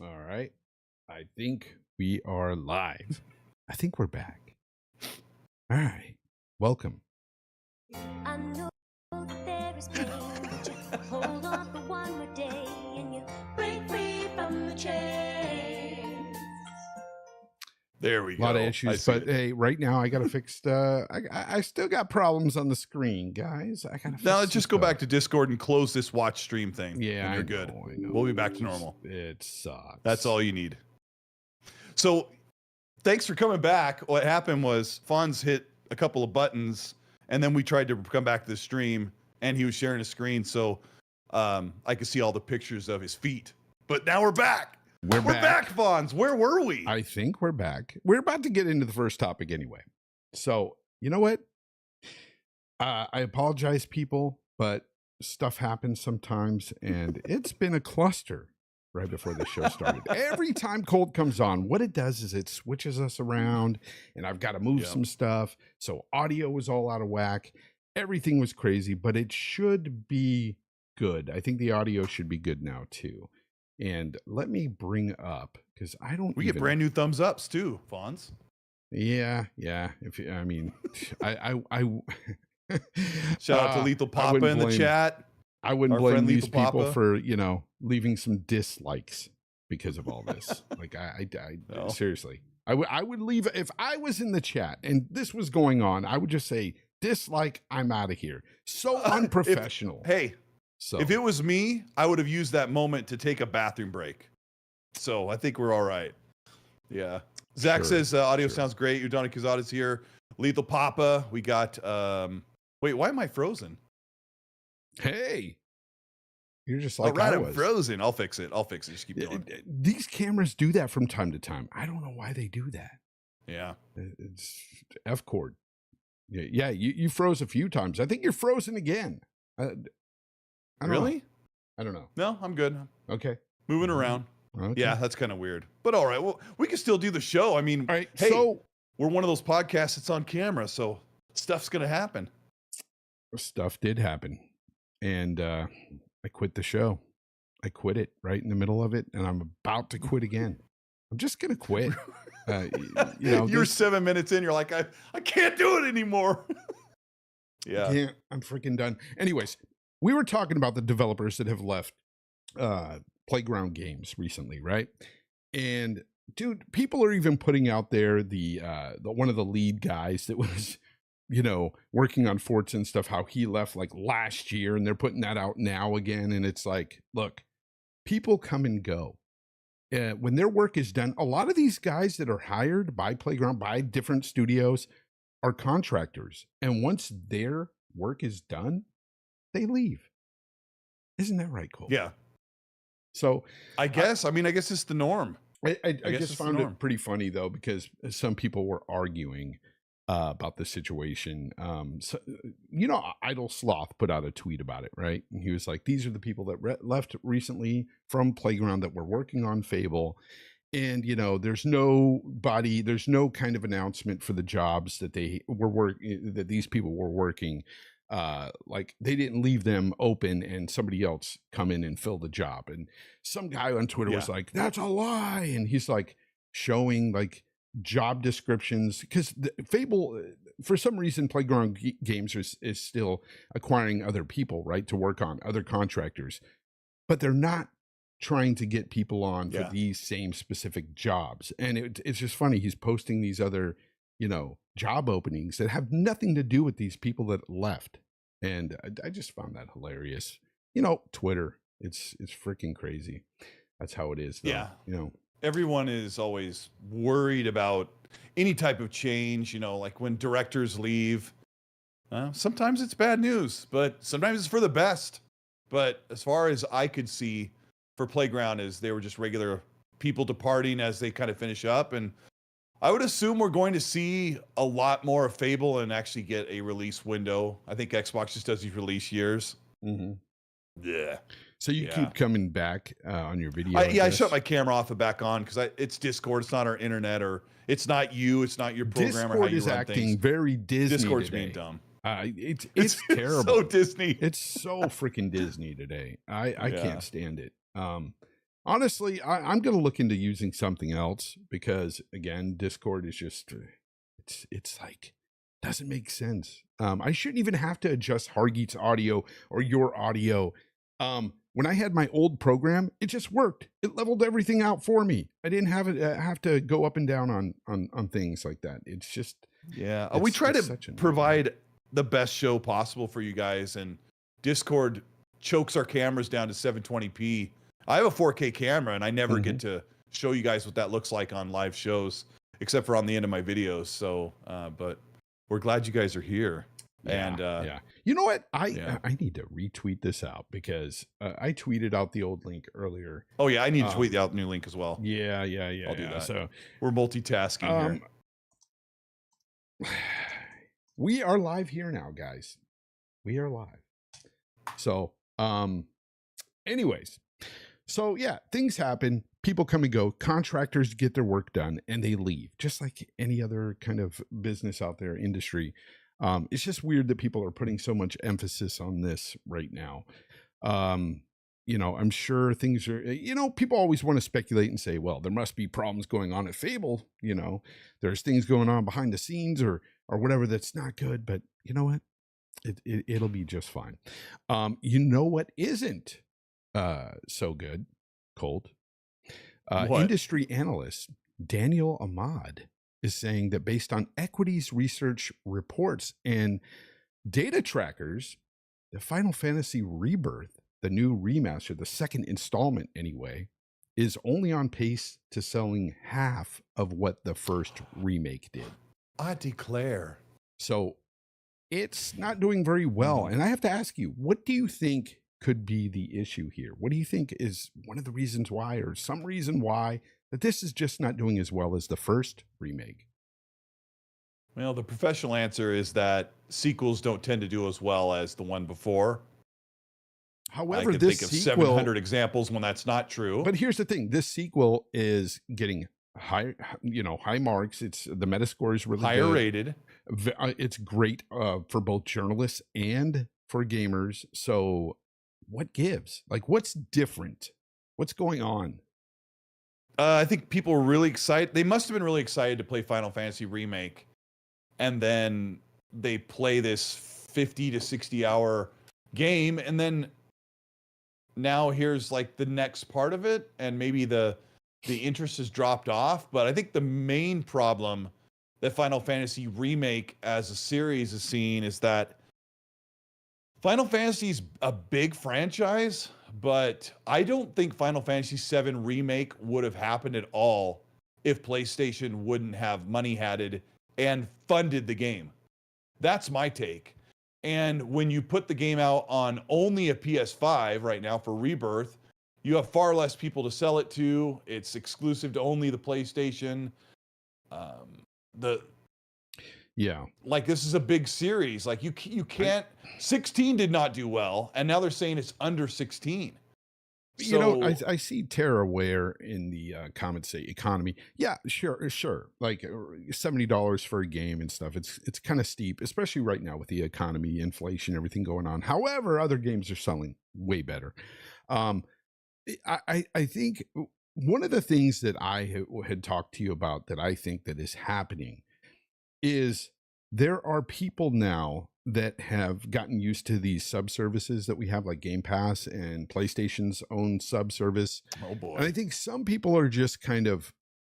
All right. I think we are live. I think we're back. All right. Welcome. I know that there is pain, but you hold on for one more day and you break free from the chains. There we A go. lot of issues, but hey, right now I got to fix I still got problems on the screen, guys. I got to Now let's just go back to Discord and close this watch stream thing. Yeah, and you're I good. know. We'll be back to normal. It sucks. That's all you need. So thanks for coming back. What happened was Fonz hit a couple of buttons and then we tried to come back to the stream and he was sharing a screen. So I could see all the pictures of his feet, but now we're back. We're back, Fonz. Where were we? I think we're back. We're about to get into the first topic anyway. So, you know what? I apologize, people, but stuff happens sometimes, and it's been a cluster right before the show started. Every time Colt comes on, what it does is it switches us around, and I've got to move some stuff. So audio was all out of whack. Everything was crazy, but it should be good. I think the audio should be good now, too. And let me bring up, because I don't. We get brand new thumbs ups too, Fonz. Yeah. If I mean, I shout out to Lethal Papa in the chat. I wouldn't blame these people for leaving some dislikes because of all this. Like I no. Seriously, I would leave if I was in the chat and this was going on. I would just say dislike. I'm out of here. So unprofessional. So if it was me, I would have used that moment to take a bathroom break. So I think we're all right. Yeah. Zach says audio sounds great. Udani Kazada's here. Lethal Papa. We got wait, why am I frozen? Hey. You're just like I'm frozen. I'll fix it. Just keep going. These cameras do that from time to time. I don't know why they do that. Yeah. It's F chord. Yeah, you froze a few times. I think you're frozen again. Really? I don't know. No, I'm good. Okay. Moving around. Okay. Yeah, that's kind of weird. But all right, well, we can still do the show. I mean, all right, hey, so we're one of those podcasts that's on camera, so stuff's going to happen. Stuff did happen. And I quit the show. I quit it right in the middle of it, and I'm about to quit again. I'm just going to quit. You're 7 minutes in, you're like, I can't do it anymore. Yeah. I'm freaking done. Anyways, we were talking about the developers that have left Playground Games recently, right? And dude, people are even putting out there the one of the lead guys that was, working on Forza and stuff, how he left like last year, and they're putting that out now again. And it's like, look, people come and go. When their work is done, a lot of these guys that are hired by Playground, by different studios, are contractors. And once their work is done, they leave. Isn't that right, Cole? Yeah. So I guess it's the norm. I just found it pretty funny though, because some people were arguing about the situation. Idle Sloth put out a tweet about it, right? And he was like, these are the people that left recently from Playground that were working on Fable. And, there's no kind of announcement for the jobs that that these people were working. Like they didn't leave them open and somebody else come in and fill the job. And some guy on Twitter was like, that's a lie. And he's like showing like job descriptions, because Fable, for some reason, Playground Games is still acquiring other people, right, to work on, other contractors, but they're not trying to get people on for these same specific jobs. And it's just funny. He's posting these other, job openings that have nothing to do with these people that left. And I just found that hilarious. Twitter, it's freaking crazy. That's how it is, though. Yeah. Everyone is always worried about any type of change, like when directors leave. Sometimes it's bad news, but sometimes it's for the best. But as far as I could see for Playground, is they were just regular people departing as they kind of finish up. And I would assume we're going to see a lot more of Fable and actually get a release window. I think Xbox just does these release years. Mm-hmm. Yeah. So you keep coming back on your video. I shut my camera off and back on because it's Discord. It's not our internet, or it's not you. It's not your program. Discord or how you is run acting things. very Disney. Discord's today. being dumb. It's terrible. So Disney. It's so freaking Disney today. I can't stand it. Honestly, I'm going to look into using something else because, again, Discord is just, it's like, doesn't make sense. I shouldn't even have to adjust Hargeet's audio or your audio. When I had my old program, it just worked. It leveled everything out for me. I didn't have to go up and down on things like that. It's just, yeah. We try to provide the best show possible for you guys, and Discord chokes our cameras down to 720p. I have a 4K camera, and I never get to show you guys what that looks like on live shows, except for on the end of my videos. So, but we're glad you guys are here. Yeah, and yeah, you know what? I need to retweet this out because I tweeted out the old link earlier. Oh yeah, I need to tweet out the new link as well. Yeah. I'll do that. So we're multitasking here. We are live here now, guys. We are live. So, anyways, so yeah, things happen. People come and go. Contractors get their work done and they leave, just like any other kind of business out there, industry. It's just weird that people are putting so much emphasis on this right now. You know, I'm sure things are, you know, people always want to speculate and say, well, there must be problems going on at Fable. You know, there's things going on behind the scenes or whatever that's not good. But you know what? It'll be just fine. You know what isn't so good, Colt? Industry analyst Daniel Ahmad is saying that based on equities research reports and data trackers, the Final Fantasy Rebirth, the new remaster, the second installment anyway, is only on pace to selling half of what the first remake did. I declare. So it's not doing very well. And I have to ask you, what do you think could be the issue here? What do you think is one of the reasons why, or some reason why, that this is just not doing as well as the first remake? Well, the professional answer is that sequels don't tend to do as well as the one before. However, I can think of 700 examples when that's not true. But here's the thing: this sequel is getting high marks. It's the Metascore is really higher good. rated. It's great for both journalists and for gamers. So, what gives? Like, what's different? What's going on? I think people were really excited. They must have been really excited to play Final Fantasy Remake, and then they play this 50 to 60 hour game, and then now here's like the next part of it, and maybe the interest has dropped off. But I think the main problem that Final Fantasy Remake as a series is seeing is that Final Fantasy's a big franchise, but I don't think Final Fantasy VII Remake would have happened at all if PlayStation wouldn't have money-hatted and funded the game. That's my take. And when you put the game out on only a PS5 right now for Rebirth, you have far less people to sell it to. It's exclusive to only the PlayStation. Like, this is a big series. Like, you can't. 16 did not do well, and now they're saying it's under 16. You know, I see TerraWare in the comments say economy. Yeah, sure. Like $70 for a game and stuff. It's kind of steep, especially right now with the economy, inflation, everything going on. However, other games are selling way better. I think one of the things that I had talked to you about that I think that is happening is there are people now that have gotten used to these sub-services that we have, like Game Pass and PlayStation's own sub-service. Oh boy. And I think some people are just kind of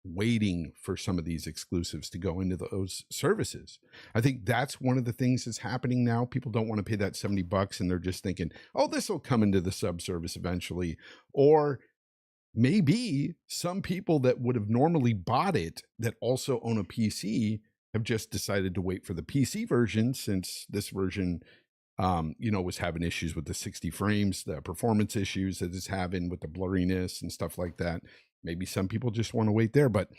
waiting for some of these exclusives to go into those services. I think that's one of the things that's happening now. People don't want to pay that $70 and they're just thinking, oh, this will come into the sub-service eventually. Or maybe some people that would have normally bought it that also own a PC have just decided to wait for the PC version, since this version, was having issues with the 60 frames, the performance issues that it's having with the blurriness and stuff like that. Maybe some people just want to wait there, but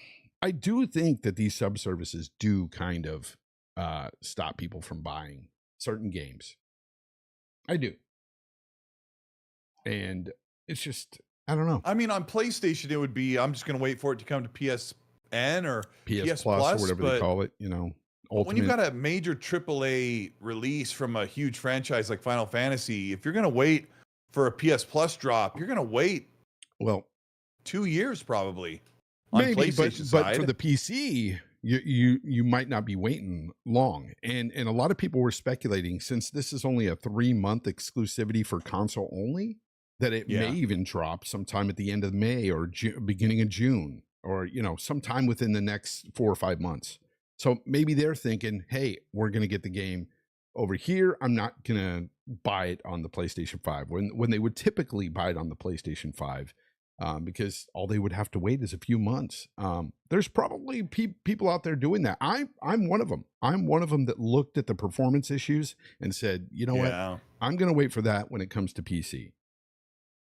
I do think that these sub-services do kind of stop people from buying certain games. I do. And it's just, I don't know. I mean, on PlayStation, it would be, I'm just going to wait for it to come to PSN or PS Plus or whatever they call it, Ultimate. When you've got a major AAA release from a huge franchise like Final Fantasy, if you're going to wait for a PS Plus drop, you're going to wait. Well, 2 years probably on Maybe, PlayStation but side. for the PC, you might not be waiting long. And a lot of people were speculating, since this is only a 3-month exclusivity for console only, that it may even drop sometime at the end of May or beginning of June, or sometime within the next 4 or 5 months. So maybe they're thinking, hey, we're going to get the game over here. I'm not going to buy it on the PlayStation 5 when they would typically buy it on the PlayStation 5. Because all they would have to wait is a few months. There's probably people out there doing that. I'm one of them. I'm one of them that looked at the performance issues and said, you know what? I'm going to wait for that when it comes to PC.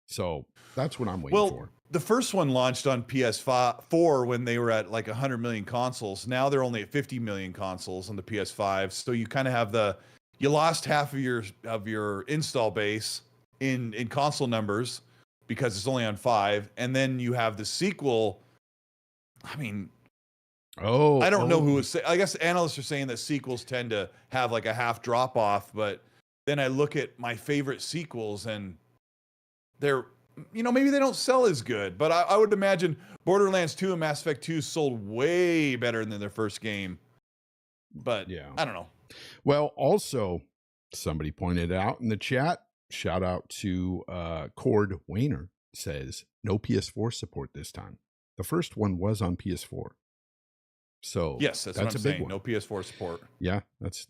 So that's what I'm waiting for. The first one launched on PS4 when they were at like 100 million consoles. Now they're only at 50 million consoles on the PS5. So you kind of have you lost half of your install base in console numbers, because it's only on 5, and then you have the sequel. I mean, I don't know who was saying. I guess analysts are saying that sequels tend to have like a half drop off, but then I look at my favorite sequels and they're, maybe they don't sell as good, but I would imagine Borderlands 2 and Mass Effect 2 sold way better than their first game. But yeah, I don't know. Well, also somebody pointed out in the chat, shout out to Cord Wayner, says no PS4 support this time. The first one was on PS4. So yes, that's what I'm saying. One. No PS4 support. Yeah, that's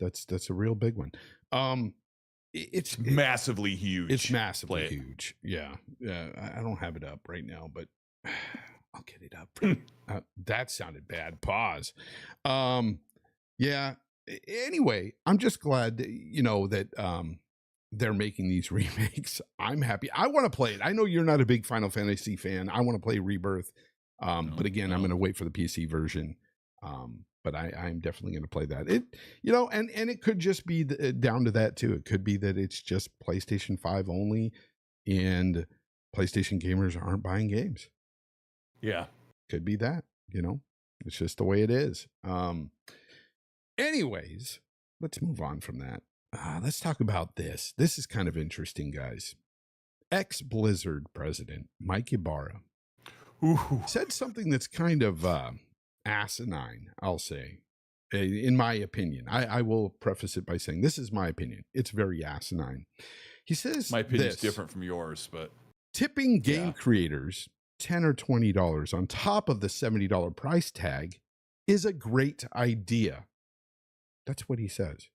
a real big one. It's massively huge. It's massively huge. Yeah. I don't have it up right now, but I'll get it up. That sounded bad. Pause. Yeah. Anyway, I'm just glad that they're making these remakes. I'm happy. I want to play it. I know you're not a big Final Fantasy fan. I want to play Rebirth. But again, I'm going to wait for the PC version. But I'm definitely going to play that. And it could just be down to that too. It could be that it's just PlayStation 5 only and PlayStation gamers aren't buying games. Yeah. Could be that, it's just the way it is. Anyways, let's move on from that. Let's talk about this. This is kind of interesting, guys. Ex-Blizzard president Mike Ybarra said something that's kind of asinine, I'll say, in my opinion. I will preface it by saying this is my opinion. It's very asinine. He says my opinion is different from yours, but tipping game creators $10 or $20 on top of the $70 price tag is a great idea. That's what he says.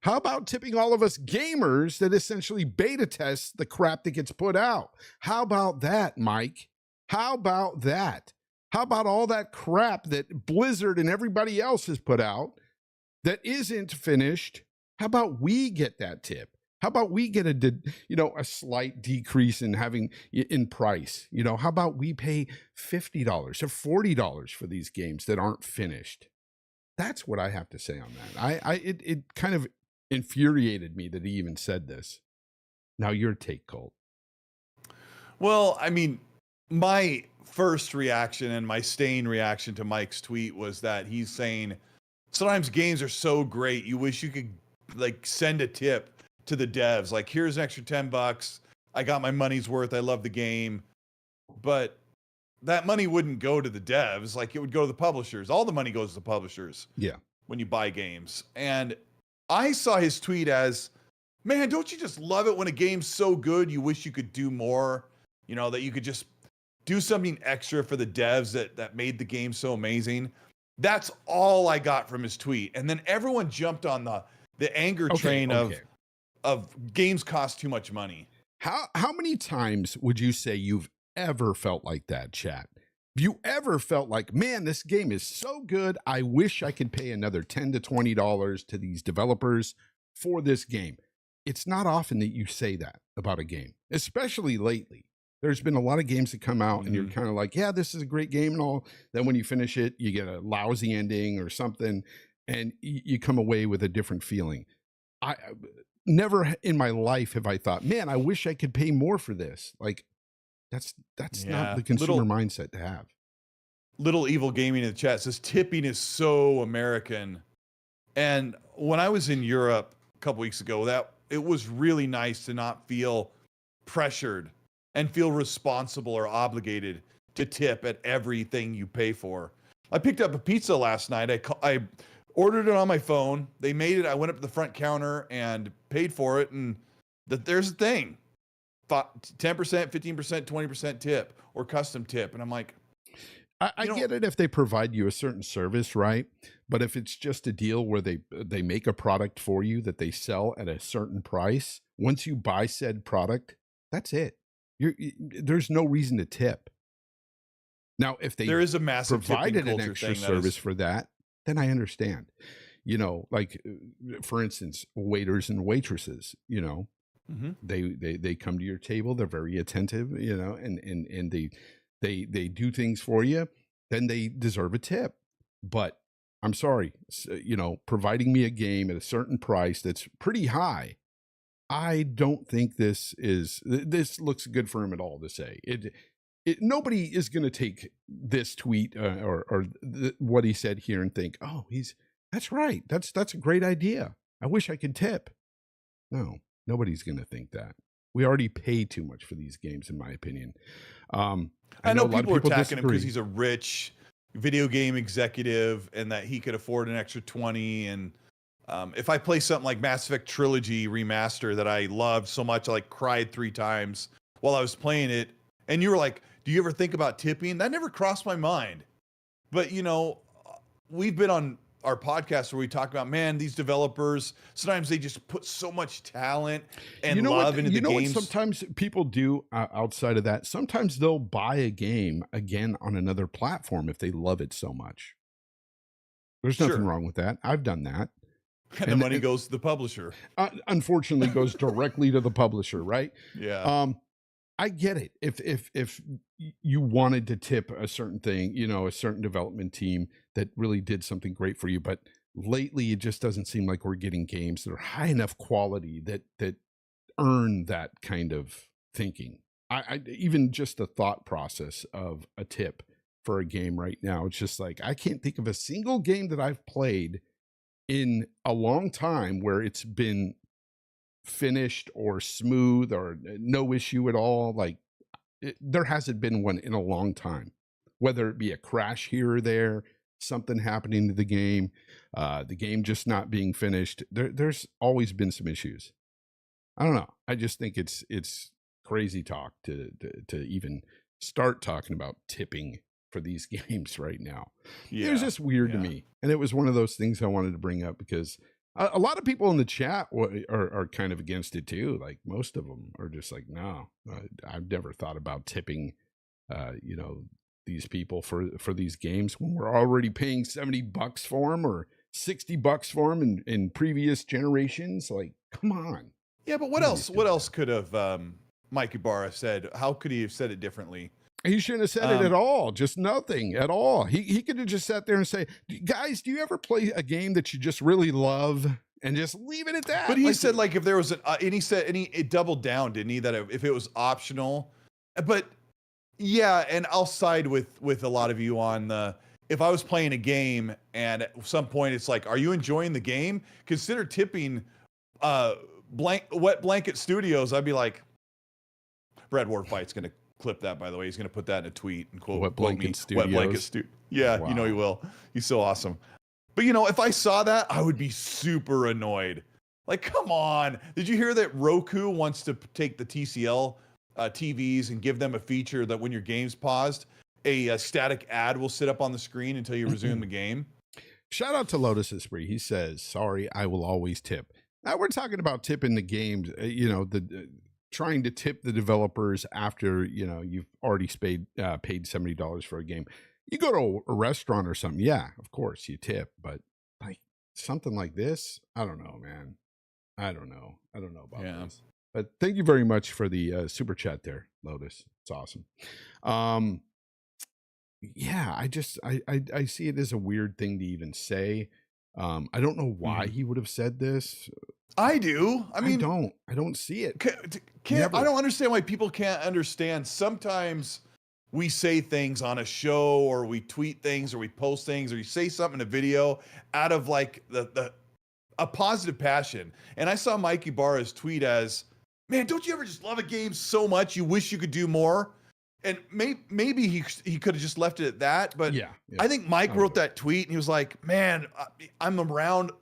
How about tipping all of us gamers that essentially beta test the crap that gets put out? How about that, Mike? How about that? How about all that crap that Blizzard and everybody else has put out that isn't finished? How about we get that tip? How about we get a slight decrease in price? How about we pay $50 or $40 for these games that aren't finished? That's what I have to say on that. It kind of infuriated me that he even said this. Now your take, Colt. Well, I mean, my first reaction and my staying reaction to Mike's tweet was that he's saying sometimes games are so great you wish you could like send a tip to the devs, like here's an extra $10, I got my money's worth, I love the game. But that money wouldn't go to the devs, like it would go to the publishers. All the money goes to the publishers. Yeah. When you buy games. And I saw his tweet as, man, don't you just love it when a game's so good you wish you could do more? That you could just do something extra for the devs that made the game so amazing. That's all I got from his tweet. And then everyone jumped on the anger train of games cost too much money. How many times would you say you've ever felt like that, chat? Have you ever felt like, man, this game is so good, I wish I could pay another $10 to $20 to these developers for this game? It's not often that you say that about a game, especially lately. There's been a lot of games that come out and you're kind of like, yeah, this is a great game and all. Then when you finish it, you get a lousy ending or something and you come away with a different feeling. I never in my life have I thought, man, I wish I could pay more for this. Like that's not the consumer mindset to have. Little Evil Gaming in the chat says tipping is so American. And when I was in Europe a couple weeks ago, it was really nice to not feel pressured and feel responsible or obligated to tip at everything you pay for. I picked up a pizza last night. I ordered it on my phone. They made it. I went up to the front counter and paid for it. And there's a thing, 10%, 15%, 20% tip or custom tip. And I'm like, I get it if they provide you a certain service, right? But if it's just a deal where they make a product for you that they sell at a certain price, once you buy said product, that's it. There's no reason to tip. Now, if there is a massive provided an extra service for that, then I understand. You know, like for instance, waiters and waitresses. You know, they come to your table. They're very attentive. You know, and they do things for you. Then they deserve a tip. But I'm sorry, you know, providing me a game at a certain price that's pretty high, I don't think this looks good for him at all to say it. Nobody is going to take this tweet or what he said here and think, oh, that's right. That's a great idea. I wish I could tip. No, nobody's going to think that. We already pay too much for these games, in my opinion. I know people are attacking him because he's a rich video game executive and that he could afford an extra 20. And if I play something like Mass Effect Trilogy Remaster that I loved so much, I like cried 3 times while I was playing it. And you were like, do you ever think about tipping? That never crossed my mind. But, you know, we've been on our podcast where we talk about, man, these developers, sometimes they just put so much talent and love into the games. You know what sometimes people do outside of that? Sometimes they'll buy a game again on another platform if they love it so much. There's nothing wrong with that. I've done that. And the money goes to the publisher. Unfortunately, goes directly to the publisher, right? Yeah. I get it. If you wanted to tip a certain thing, you know, a certain development team that really did something great for you, but lately it just doesn't seem like we're getting games that are high enough quality that earn that kind of thinking. I even just the thought process of a tip for a game right now, it's just like I can't think of a single game that I've played in a long time where it's been finished or smooth or no issue at all. Like there hasn't been one in a long time, whether it be a crash here or there, something happening to the game just not being finished. There's always been some issues. I don't know. I just think it's crazy talk to even start talking about tipping for these games right now. It was just weird to me. And it was one of those things I wanted to bring up because a lot of people in the chat are kind of against it too. Like most of them are just like, no, I've never thought about tipping, you know, these people for these games when we're already paying $70 for them or $60 for them in previous generations. Like, come on. Yeah, but what else? What else could have Mike Ybarra said? How could he have said it differently? He shouldn't have said it at all. Just nothing at all. He could have just sat there and say, guys, do you ever play a game that you just really love and just leave it at that? But he said like if there was and he said, and it doubled down, didn't he? That if it was optional, but yeah. And I'll side with a lot of you on if I was playing a game and at some point it's like, are you enjoying the game? Consider tipping, Wet Blanket Studios. I'd be like, Brad Warfight's going to clip that, by the way. He's going to put that in a tweet and quote Wet Blanket Studios. Wet Blanket Yeah, wow. You know he will. He's so awesome. But you know, if I saw that, I would be super annoyed. Like, come on. Did you hear that Roku wants to take the TCL TVs and give them a feature that when your game's paused, a static ad will sit up on the screen until you resume the game? Shout out to Lotus Esprit. He says, sorry, I will always tip. Now we're talking about tipping the games, you know, trying to tip the developers after, you know, you've already paid $70 for a game. You go to a restaurant or something. Yeah, of course you tip, but like something like this, I don't know, man. I don't know about this, but thank you very much for the super chat there, Lotus. It's awesome. Yeah, I see it as a weird thing to even say. I don't know why he would have said this. I do. I mean, I don't see it. I don't understand why people can't understand. Sometimes we say things on a show or we tweet things or we post things or you say something in a video out of like a positive passion. And I saw Mike Ybarra's tweet as man, don't you ever just love a game so much you wish you could do more? And maybe he could have just left it at that. But Yeah. I think Mike wrote that tweet and he was like, man, I'm around,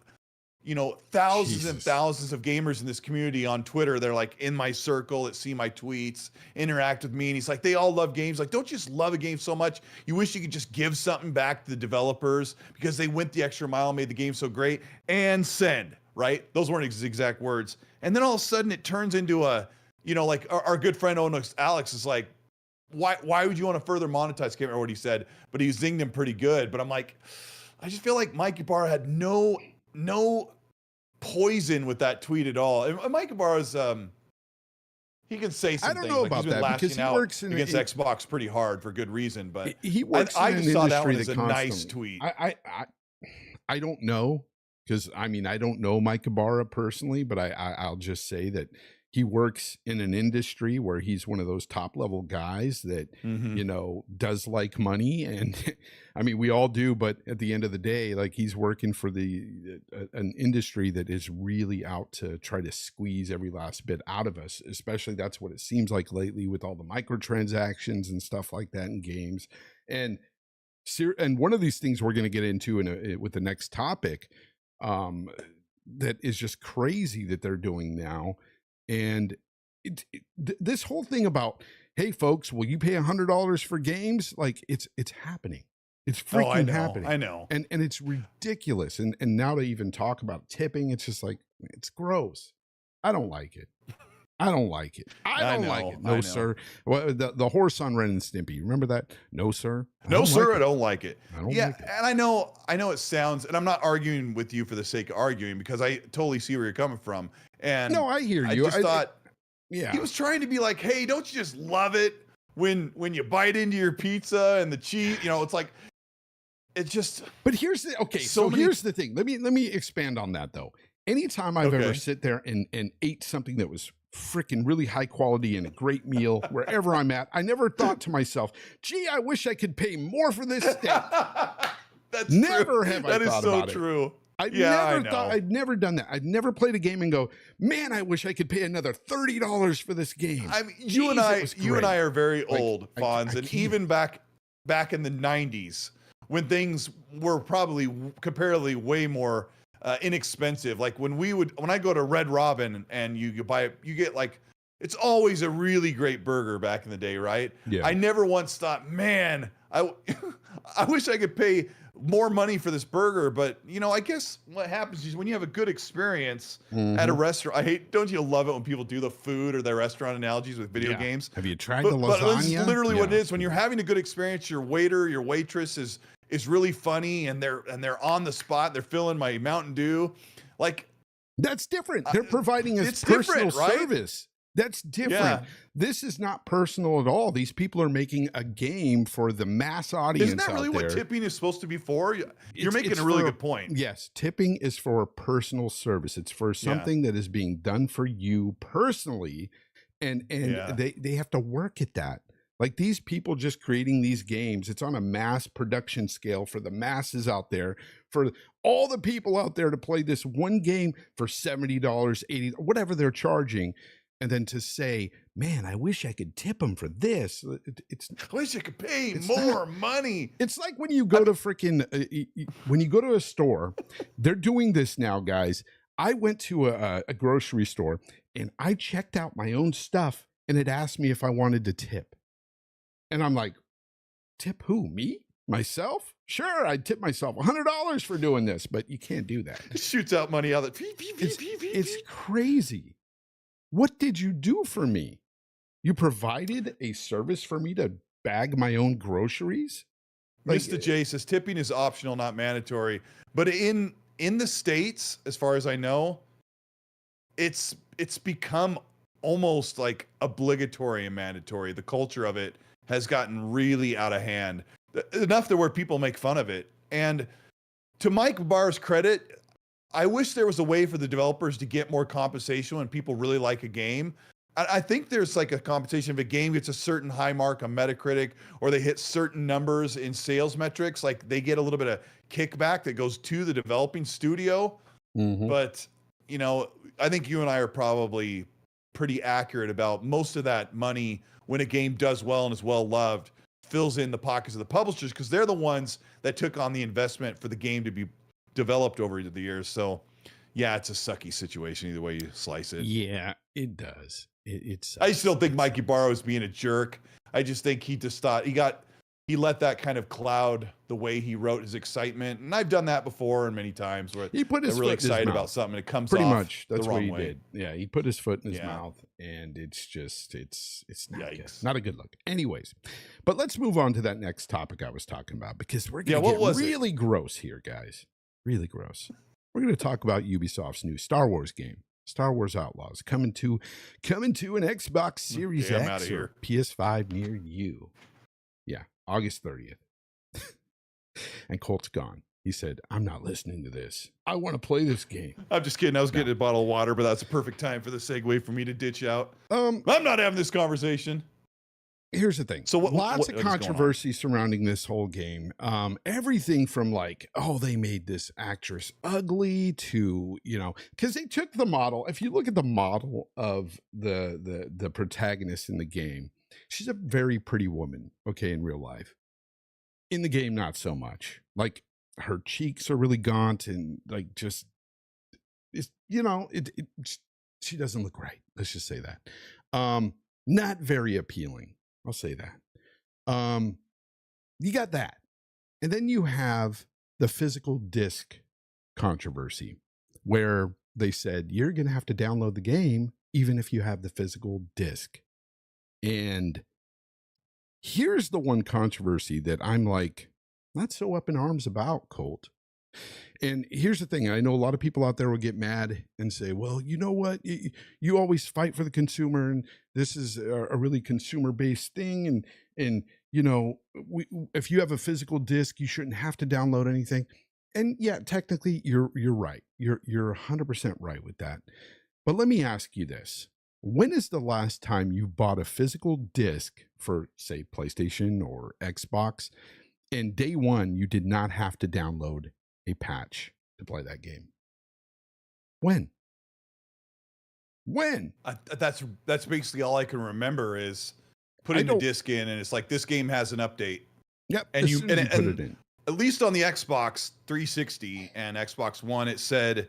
thousands and thousands of gamers in this community on Twitter. They're like in my circle that see my tweets, interact with me. And he's like, they all love games. Like, don't you just love a game so much? You wish you could just give something back to the developers because they went the extra mile, made the game so great, and send, right? Those weren't his exact words. And then all of a sudden it turns into a, like our good friend Alex is like, why would you want to further monetize? I can't remember what he said, but he zinged him pretty good. But I'm like, I just feel like Mike Ybarra had no poison with that tweet at all. And Mike Ybarra's he can say something. I don't know like about he's been that because he works against Xbox pretty hard for good reason. But he works I in just an saw that one industry as that a nice constantly- tweet. I don't know because I don't know Mike Ybarra personally, but I'll just say that he works in an industry where he's one of those top level guys that, does like money. And we all do, but at the end of the day, like he's working for an industry that is really out to try to squeeze every last bit out of us. Especially that's what it seems like lately with all the microtransactions and stuff like that in games. And one of these things we're going to get into with the next topic, that is just crazy that they're doing now. And this whole thing about, hey folks, will you pay $100 for games? Like it's happening. It's freaking happening. I know. And it's ridiculous. And now to even talk about tipping, it's just like, it's gross. I don't like it. I don't like it. I don't like it. No, sir. Well, the horse on Ren and Stimpy. Remember that? No, sir. No, sir. I don't like it. I don't yeah, like it. And I know it sounds, and I'm not arguing with you for the sake of arguing because I totally see where you're coming from. And no, I hear you. I just thought, yeah, he was trying to be like, hey, don't you just love it when you bite into your pizza and the cheese? It's like, it's just. But here's here's the thing. Let me expand on that though. Anytime I've ever sit there and ate something that was freaking really high quality and a great meal wherever I'm at, I never thought to myself, gee, I wish I could pay more for this steak. That's never true. have I thought about it. That is so true. I'd never done that. I'd never played a game and go, man, I wish I could pay another $30 for this game. You and I are very old, Fonz, and even back in the 90s when things were probably comparatively way more inexpensive. Like when I go to Red Robin and you get like, it's always a really great burger back in the day, right? Yeah. I never once thought, man, I wish I could pay more money for this burger. But I guess what happens is when you have a good experience at a restaurant, don't you love it when people do the food or their restaurant analogies with video games? Have you tried the lasagna? But this is literally what it is. When you're having a good experience, your waiter, your waitress is really funny and they're on the spot. They're filling my Mountain Dew. Like that's different. They're providing us it's personal different, right? service. That's different. Yeah. This is not personal at all. These people are making a game for the mass audience. Isn't that really what tipping is supposed to be for? You're making it's a really for good point. Yes, tipping is for personal service. It's for something that is being done for you personally, and they have to work at that. Like these people just creating these games, it's on a mass production scale for the masses out there, for all the people out there to play this one game for $70, $80, whatever they're charging. And then to say, man, I wish I could tip them for this. I wish I could pay more money. It's like when you go to when you go to a store, they're doing this now, guys. I went to a grocery store and I checked out my own stuff and it asked me if I wanted to tip. And I'm like, tip who? Me? Myself? Sure, I'd tip myself $100 for doing this, but you can't do that. It shoots out money out of it's crazy. What did you do for me? You provided a service for me to bag my own groceries? Mr. J says tipping is optional, not mandatory. But in the States, as far as I know, it's become almost like obligatory and mandatory. The culture of it has gotten really out of hand. Enough to where people make fun of it. And to Mike Ybarra's credit, I wish there was a way for the developers to get more compensation when people really like a game. I think there's like a compensation if a game gets a certain high mark on Metacritic or they hit certain numbers in sales metrics, like they get a little bit of kickback that goes to the developing studio. But, I think you and I are probably pretty accurate about most of that money when a game does well and is well loved fills in the pockets of the publishers because they're the ones that took on the investment for the game to be developed over the years. So yeah, it's a sucky situation either way you slice it. Yeah, it does. It's. I still think Mike Ybarra was being a jerk. I just think he just thought he let that kind of cloud the way he wrote his excitement. And I've done that before and many times where He put his they're really foot in his excited mouth. about something and it comes Pretty off much that's the what wrong he way. did. Yeah, he put his foot in his Yeah. mouth, and it's just it's not good. Yikes. Not a good look. Anyways, but let's move on to that next topic I was talking about because we're gonna Yeah, what get was it? really gross here, guys. Really gross. We're gonna talk about Ubisoft's new Star Wars game, Star Wars Outlaws, coming to an Xbox Series Okay, I'm outta X here. or PS5 near you. Yeah, August 30th. And Colt's gone. He said, "I'm not listening to this. I want to play this game." I'm just kidding. I was getting a bottle of water, but that's a perfect time for the segue for me to ditch out. Um, I'm not having this conversation. Here's the thing. So Lots what of is going on? controversy surrounding this whole game. Everything from like, oh, they made this actress ugly to, because they took the model. If you look at the model of the protagonist in the game, she's a very pretty woman. Okay, in real life. In the game, not so much. Like her cheeks are really gaunt and like just, it's she doesn't look right. Let's just say that. Not very appealing. I'll say that. You got that. And then you have the physical disc controversy where they said you're going to have to download the game even if you have the physical disc. And here's the one controversy that I'm like, not so up in arms about, Colt. And here's the thing. I know a lot of people out there will get mad and say, well, you know what? You always fight for the consumer, and this is a really consumer-based thing. And if you have a physical disc, you shouldn't have to download anything. And yeah, technically, you're right. You're 100% right with that. But let me ask you this. When is the last time you bought a physical disc for, say, PlayStation or Xbox, and day one, you did not have to download a patch to play that game? When? That's basically all I can remember is putting the disc in, and it's like this game has an update. Yep. And you put it in. At least on the Xbox 360 and Xbox One, it said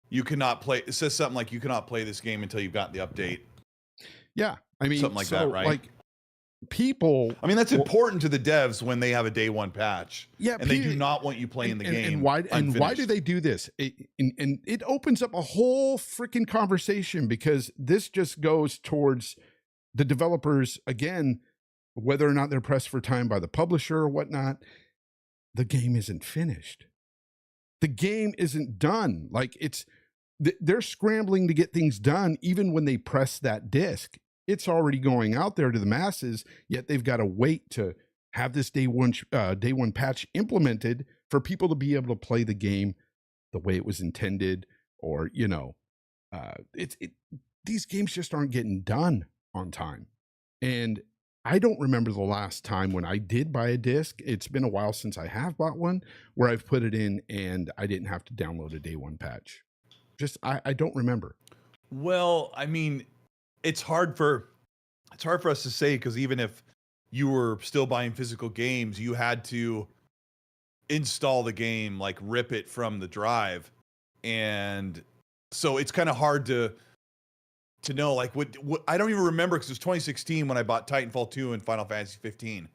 you cannot play. It says something like you cannot play this game until you've got the update. Yeah, I mean something like that, right? Like people. I mean, that's important to the devs when they have a day one patch. Yeah, and they do not want you playing the game. And why do they do this? And it opens up a whole freaking conversation because this just goes towards the developers again, whether or not they're pressed for time by the publisher or whatnot. The game isn't finished. The game isn't done. Like they're scrambling to get things done even when they press that disc. It's already going out there to the masses, yet they've got to wait to have this day one patch implemented for people to be able to play the game the way it was intended. Or, these games just aren't getting done on time. And I don't remember the last time when I did buy a disc. It's been a while since I have bought one where I've put it in and I didn't have to download a day one patch. I don't remember. Well, I mean, it's hard for us to say because even if you were still buying physical games, you had to install the game, like rip it from the drive, and so it's kind of hard to know. Like, what I don't even remember because it was 2016 when I bought Titanfall 2 and Final Fantasy 15.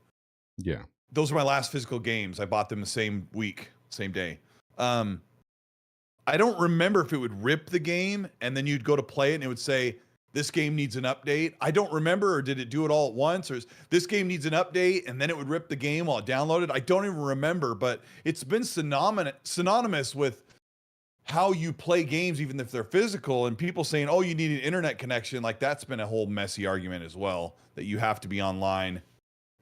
Yeah, those were my last physical games. I bought them the same week, same day. I don't remember if it would rip the game and then you'd go to play it and it would say, this game needs an update. I don't remember, or did it do it all at once? Or this game needs an update and then it would rip the game while it downloaded? I don't even remember, but it's been synonymous with how you play games, even if they're physical, and people saying, oh, you need an internet connection. Like that's been a whole messy argument as well, that you have to be online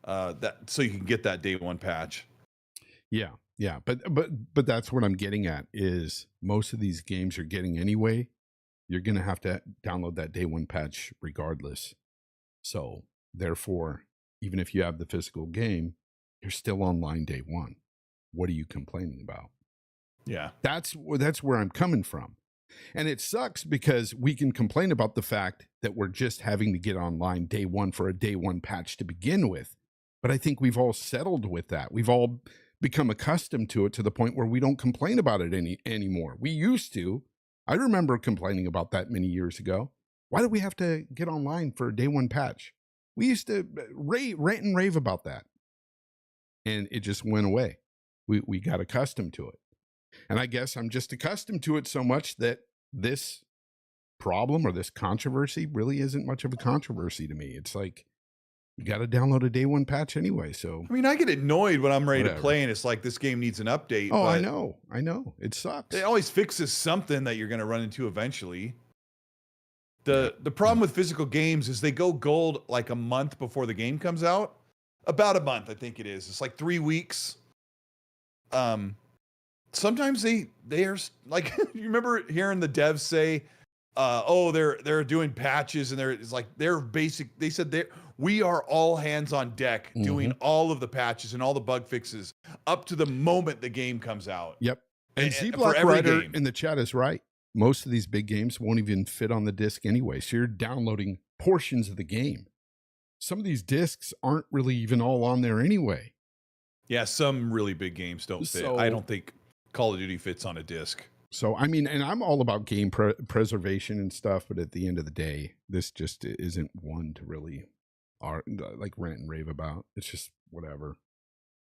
so you can get that day one patch. Yeah, but that's what I'm getting at is most of these games you're getting anyway, you're going to have to download that day one patch regardless. So therefore, even if you have the physical game, you're still online day one. What are you complaining about? Yeah, that's where I'm coming from. And it sucks because we can complain about the fact that we're just having to get online day one for a day one patch to begin with. But I think we've all settled with that. We've all become accustomed to it to the point where we don't complain about it anymore. We used to. I remember complaining about that many years ago. Why do we have to get online for a day one patch? We used to rant and rave about that. And it just went away. We got accustomed to it. And I guess I'm just accustomed to it so much that this problem or this controversy really isn't much of a controversy to me. It's like, you got to download a day one patch anyway. So, I mean, I get annoyed when I'm ready to play and it's like, this game needs an update. Oh, I know. It sucks. It always fixes something that you're going to run into eventually. The problem with physical games is they go gold like a month before the game comes out. About a month, I think it is. It's like 3 weeks. Sometimes they are like, you remember hearing the devs say, they're doing patches, and they said we are all hands on deck doing all of the patches and all the bug fixes up to the moment the game comes out. Yep. And Z Block Rider in the chat is right. Most of these big games won't even fit on the disc anyway. So you're downloading portions of the game. Some of these discs aren't really even all on there anyway. Yeah, some really big games don't fit. I don't think Call of Duty fits on a disc. So, I mean, and I'm all about game preservation and stuff, but at the end of the day, this just isn't one to really like rant and rave about. It's just whatever.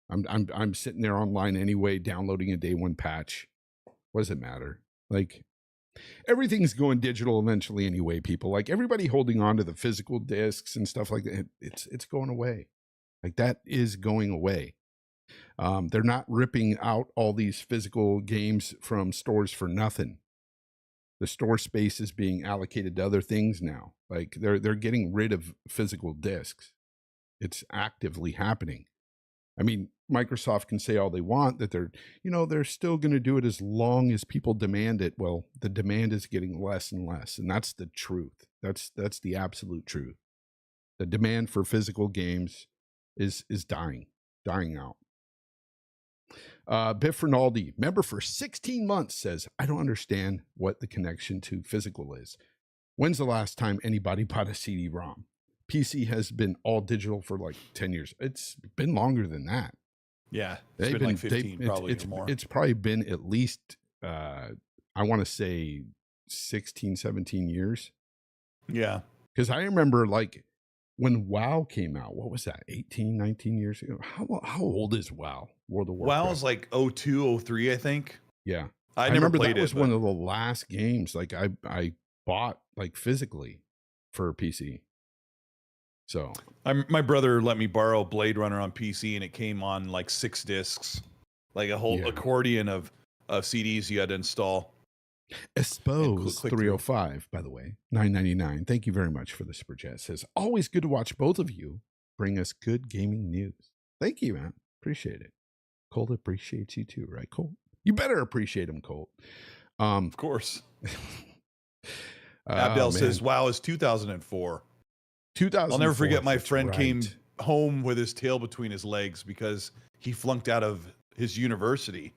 I'm sitting there online anyway, downloading a day one patch. What does it matter? Like, everything's going digital eventually anyway, people. Like, everybody holding on to the physical discs and stuff like that, it's going away. Like, that is going away. They're not ripping out all these physical games from stores for nothing. The store space is being allocated to other things now. Like, they're getting rid of physical discs. It's actively happening. I mean, Microsoft can say all they want that they're still going to do it as long as people demand it. Well, the demand is getting less and less, and that's the truth. That's the absolute truth. The demand for physical games is dying out. Biff Rinaldi, member for 16 months, says, I don't understand what the connection to physical is. When's the last time anybody bought a CD-ROM? PC has been all digital for like 10 years. It's been longer than that. Yeah, it's been like 15, probably more. It's probably been at least, I want to say 16, 17 years. Yeah. Because I remember like when WoW came out, what was that, 18, 19 years ago? How old is WoW? World of Warcraft? WoW's like 02, 03, I think. Yeah. I never remember played that was it, one of the last games like I bought like physically for a PC. So my brother let me borrow Blade Runner on PC, and it came on like 6 discs, like a whole accordion of CDs you had to install. Expose 305, by the way, $9.99. Thank you very much for the super chat. Says, always good to watch both of you bring us good gaming news. Thank you, man. Appreciate it. Colt appreciates you too, right, Colt? You better appreciate him, Colt. Of course. Abdel says, WoW is 2004. 2004. I'll never forget my friend came home with his tail between his legs because he flunked out of his university.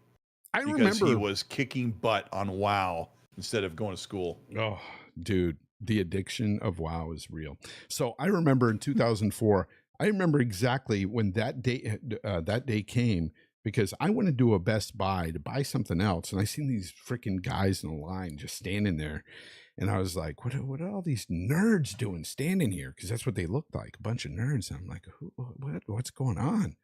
I remember he was kicking butt on WoW instead of going to school. Oh, dude, the addiction of WoW is real. So I remember in 2004, I remember exactly when that day came, because I went to do a Best Buy to buy something else, and I seen these freaking guys in a line just standing there. And I was like, what are all these nerds doing standing here? Because that's what they looked like, a bunch of nerds. And I'm like, what's going on?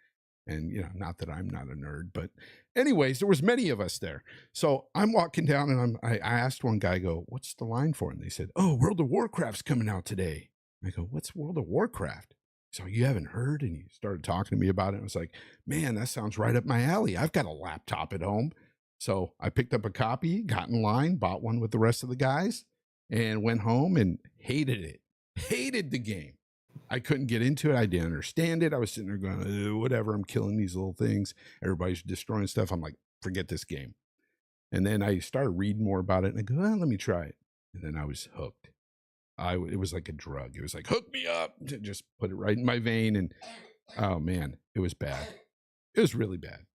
And, not that I'm not a nerd, but anyways, there was many of us there. So I'm walking down, and I asked one guy, what's the line for? And they said, oh, World of Warcraft's coming out today. I go, what's World of Warcraft? So you haven't heard? And he started talking to me about it. I was like, man, that sounds right up my alley. I've got a laptop at home. So I picked up a copy, got in line, bought one with the rest of the guys, and went home and hated it. Hated the game. I couldn't get into it. I didn't understand it. I was sitting there going, whatever, I'm killing these little things. Everybody's destroying stuff. I'm like, forget this game. And then I started reading more about it, and I go, let me try it. And then I was hooked. It was like a drug. It was like, hook me up. Just put it right in my vein. And oh man, it was bad. It was really bad.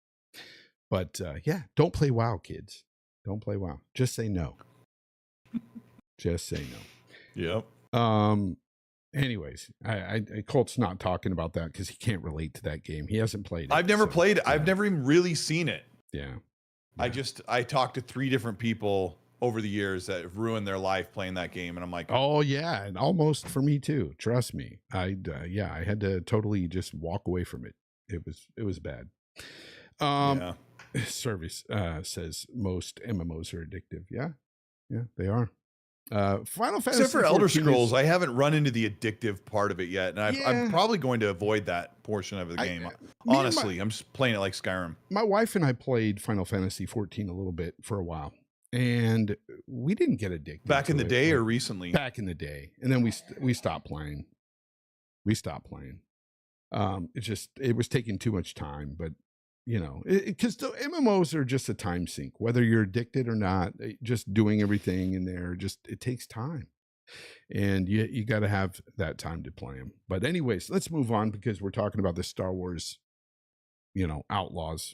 But yeah, don't play WoW, kids. Don't play WoW. Just say no. Just say no. Yep. Anyways, I Colt's not talking about that because he can't relate to that game. He hasn't played it. I've never played it. Yeah. I've never even really seen it. Yeah. I talked to 3 different people over the years that have ruined their life playing that game, and I'm like, oh yeah, and almost for me too. Trust me. I had to totally just walk away from it. It was bad. yeah. Service says most MMOs are addictive. Yeah, they are. Final Fantasy, Except for Elder 14 Scrolls, is- I haven't run into the addictive part of it yet, and I'm probably going to avoid that portion of the game. Honestly, I'm just playing it like Skyrim. My wife and I played Final Fantasy 14 a little bit for a while, and we didn't get addicted. Back in to the it, day like, or recently? back in the day, and then we stopped playing. It was taking too much time, but you know, because the MMOs are just a time sink, whether you're addicted or not. Just doing everything in there, it takes time, and you got to have that time to play them. But anyways, let's move on because we're talking about the Star Wars, Outlaws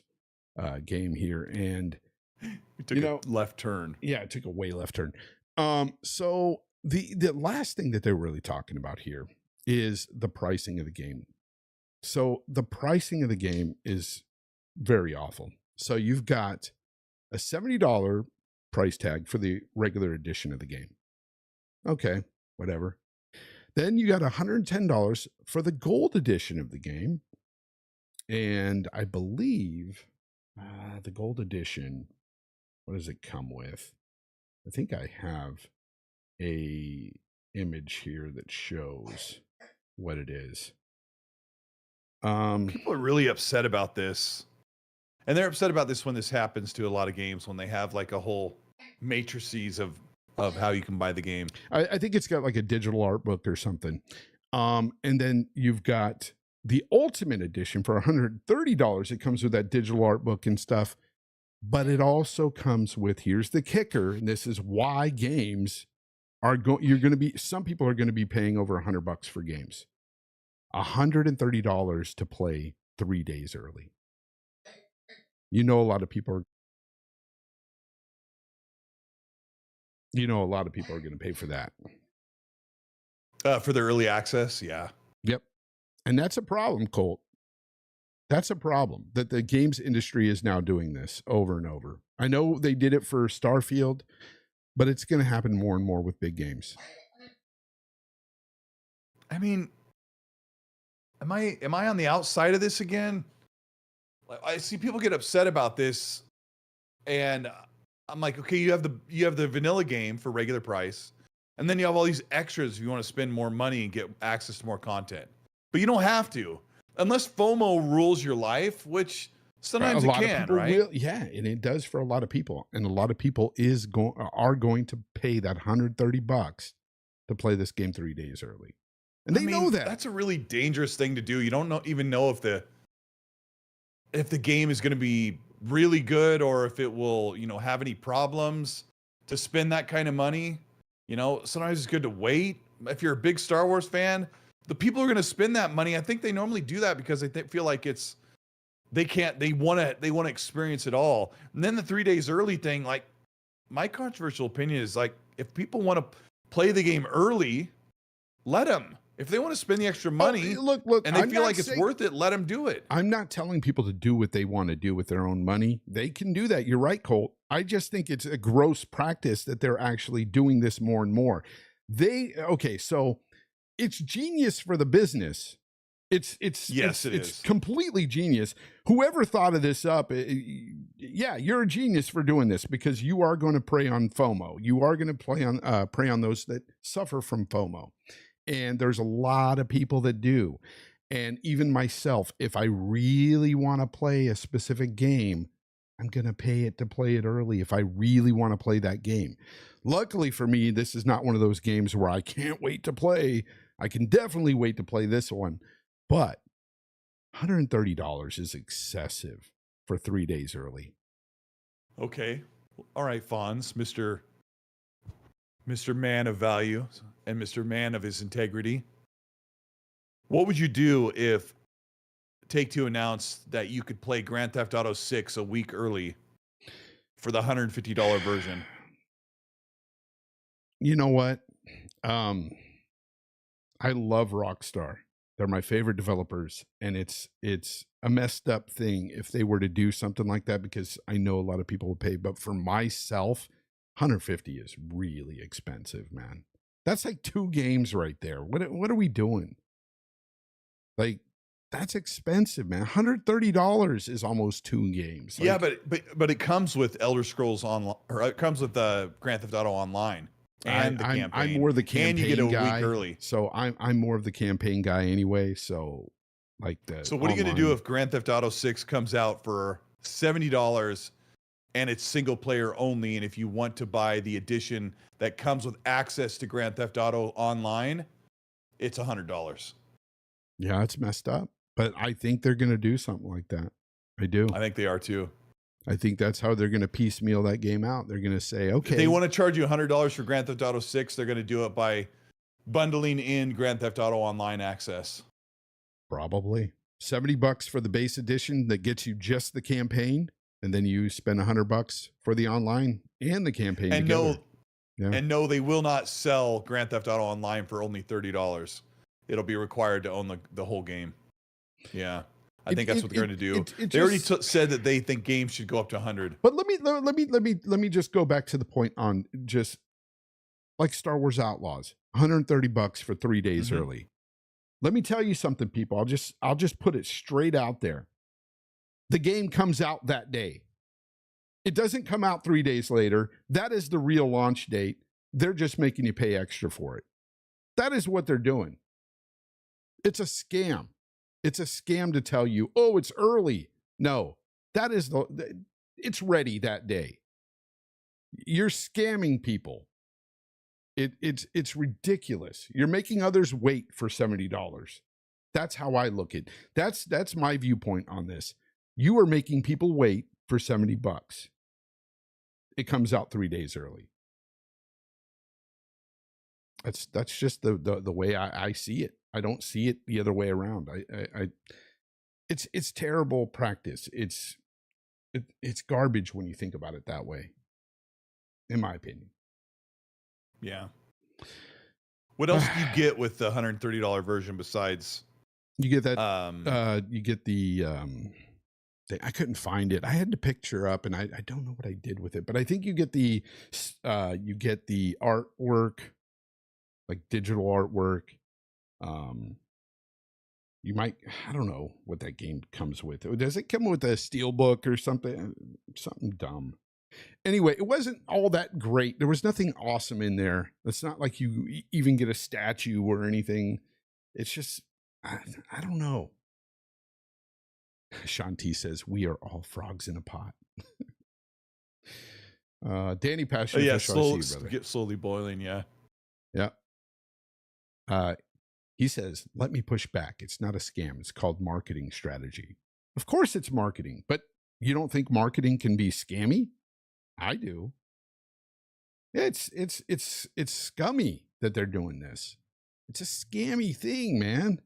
game here, and We took a left turn. yeah, it took a way left turn. So the last thing that they're really talking about here is the pricing of the game. So the pricing of the game is very awful. So you've got a $70 price tag for the regular edition of the game. Okay, whatever. Then you got $110 for the gold edition of the game. And I believe the gold edition, what does it come with? I think I have a image here that shows what it is. People are really upset about this. And they're upset about this when this happens to a lot of games, when they have like a whole matrices of how you can buy the game. I think it's got like a digital art book or something. And then you've got the Ultimate Edition for $130. It comes with that digital art book and stuff. But it also comes with, here's the kicker, and this is why games are some people are going to be paying over $100 for games. $130 to play 3 days early. A lot of people are going to pay for that. For the early access, yeah. Yep. And that's a problem, Colt. That's a problem that the games industry is now doing this over and over. I know they did it for Starfield, but it's going to happen more and more with big games. I mean, am I on the outside of this again? I see people get upset about this, and I'm like, okay, you have the vanilla game for regular price, and then you have all these extras if you want to spend more money and get access to more content. But you don't have to, unless FOMO rules your life, which sometimes it can, right? Yeah, and it does for a lot of people, and a lot of people are going to pay that $130 to play this game 3 days early, and they know that. That's a really dangerous thing to do. You don't even know if the game is going to be really good or if it will, have any problems to spend that kind of money. Sometimes it's good to wait. If you're a big Star Wars fan, the people who are going to spend that money, I think they normally do that because they feel like they want to experience it all. And then the 3 days early thing, like, my controversial opinion is, like, if people want to play the game early, let them. If they want to spend the extra money, look, and they feel like it's worth it, let them do it. I'm not telling people to do what they want to do with their own money. They can do that. You're right, Colt. I just think it's a gross practice that they're actually doing this more and more. So it's genius for the business. It's completely genius. Whoever thought of this up, you're a genius for doing this, because you are going to prey on FOMO. You are going to prey on those that suffer from FOMO. And there's a lot of people that do. And even myself, if I really want to play a specific game, I'm going to pay it to play it early if I really want to play that game. Luckily for me, this is not one of those games where I can't wait to play. I can definitely wait to play this one. But $130 is excessive for 3 days early. Okay. All right, Fonz, Mr. Man of value and Mr. Man of his integrity. What would you do if Take-Two announced that you could play Grand Theft Auto 6 a week early for the $150 version? You know what? I love Rockstar. They're my favorite developers, and it's a messed up thing if they were to do something like that, because I know a lot of people will pay. But for myself, 150 is really expensive, man. That's like 2 games right there. What are we doing? Like, that's expensive, man. $130 is almost 2 games. Like, yeah, but it comes with Elder Scrolls Online, or it comes with Grand Theft Auto Online and the campaign. I'm more the campaign and you get a guy, week early. So I'm more of the campaign guy anyway. So like the. So what are you going to do if Grand Theft Auto 6 comes out for $70 and it's single player only? And if you want to buy the edition that comes with access to Grand Theft Auto Online, it's $100. Yeah, it's messed up. But I think they're going to do something like that. I do. I think they are too. I think that's how they're going to piecemeal that game out. They're going to say, okay, if they want to charge you $100 for Grand Theft Auto 6, they're going to do it by bundling in Grand Theft Auto Online access. Probably $70 for the base edition that gets you just the campaign, and then you spend $100 for the online and the campaign. And together. and no, they will not sell Grand Theft Auto Online for only $30. It'll be required to own the whole game. Yeah, I think that's what they're going to do. They already said that they think games should go up to 100. But let me just go back to the point on just like Star Wars Outlaws, $130 for 3 days early. Let me tell you something, people. I'll just put it straight out there. The game comes out that day. It doesn't come out 3 days later. That is the real launch date. They're just making you pay extra for it. That is what they're doing. It's a scam. It's a scam to tell you, oh, it's early. No, that is it's ready that day. You're scamming people. It's ridiculous. You're making others wait for $70. That's how I look at it. That's my viewpoint on this. You are making people wait for $70. It comes out 3 days early. That's just the way I see it. I don't see it the other way around. It's terrible practice. It's garbage when you think about it that way, in my opinion. Yeah. What else do you get with the $130 version besides? You get that. You get the. I couldn't find it. I had the picture up, and I don't know what I did with it. But I think you get the artwork, like digital artwork. You might, I don't know what that game comes with. Does it come with a steel book or something dumb? Anyway, it wasn't all that great. There was nothing awesome in there. It's not like you even get a statue or anything. It's just, I don't know. Shanti says, we are all frogs in a pot. Danny Passion. Yeah, slowly boiling. Yeah. Yeah. He says, let me push back. It's not a scam. It's called marketing strategy. Of course it's marketing, but you don't think marketing can be scammy? I do. It's scummy that they're doing this. It's a scammy thing, man.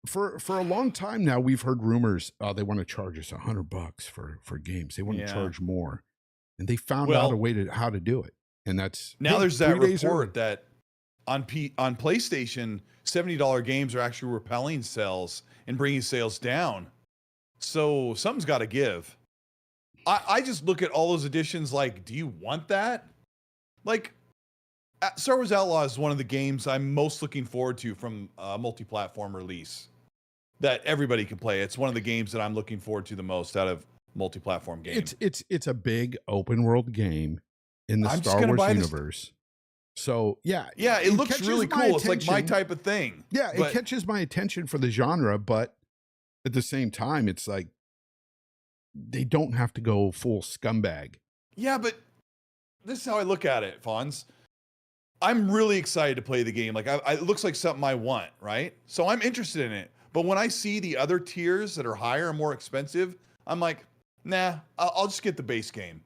For a long time now, we've heard rumors. They want to charge us $100 for games. They want to charge more, and they found out a way how to do it. And that's now there's that report that on PlayStation, $70 games are actually repelling sales and bringing sales down. So something's got to give. I just look at all those editions like, do you want that? Like, Star Wars Outlaws is one of the games I'm most looking forward to from a multi-platform release that everybody can play. It's one of the games that I'm looking forward to the most out of multi-platform games. It's a big open world game in the Star Wars universe. So yeah, it looks really cool. It's like my type of thing. Yeah, it catches my attention for the genre, but at the same time, it's like they don't have to go full scumbag. Yeah, but this is how I look at it, Fonz. I'm really excited to play the game. Like, it looks like something I want, right? So I'm interested in it. But when I see the other tiers that are higher and more expensive, I'm like, nah, I'll just get the base game.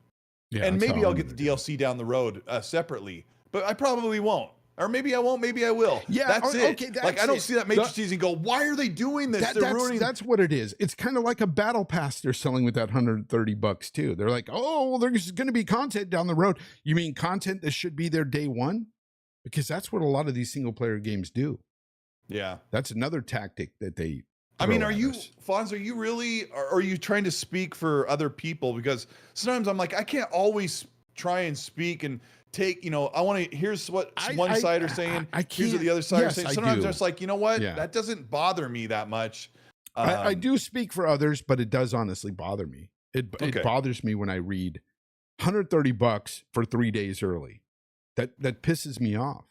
Yeah, and maybe I'll get the DLC down the road separately. But I probably won't. or maybe I won't, maybe I will. Yeah, that's it. okay, Like, that's I don't it. see that major season go, why are they doing this? They're ruining. That's what it is. It's kind of like a battle pass they're selling with that $130 too. They're like, oh, well, there's going to be content down the road. You mean content that should be there day one? Because that's what a lot of these single player games do. Yeah. That's another tactic that they. I mean, are you, Fonz, are you really, or are you trying to speak for other people? Because sometimes I'm like, I can't always try and speak and take, you know, I want to, here's what one side are saying, here's what the other side are saying. Sometimes I'm just like, you know what, that doesn't bother me that much. I do speak for others, but it does honestly bother me. It bothers me when I read $130 for 3 days early. That pisses me off.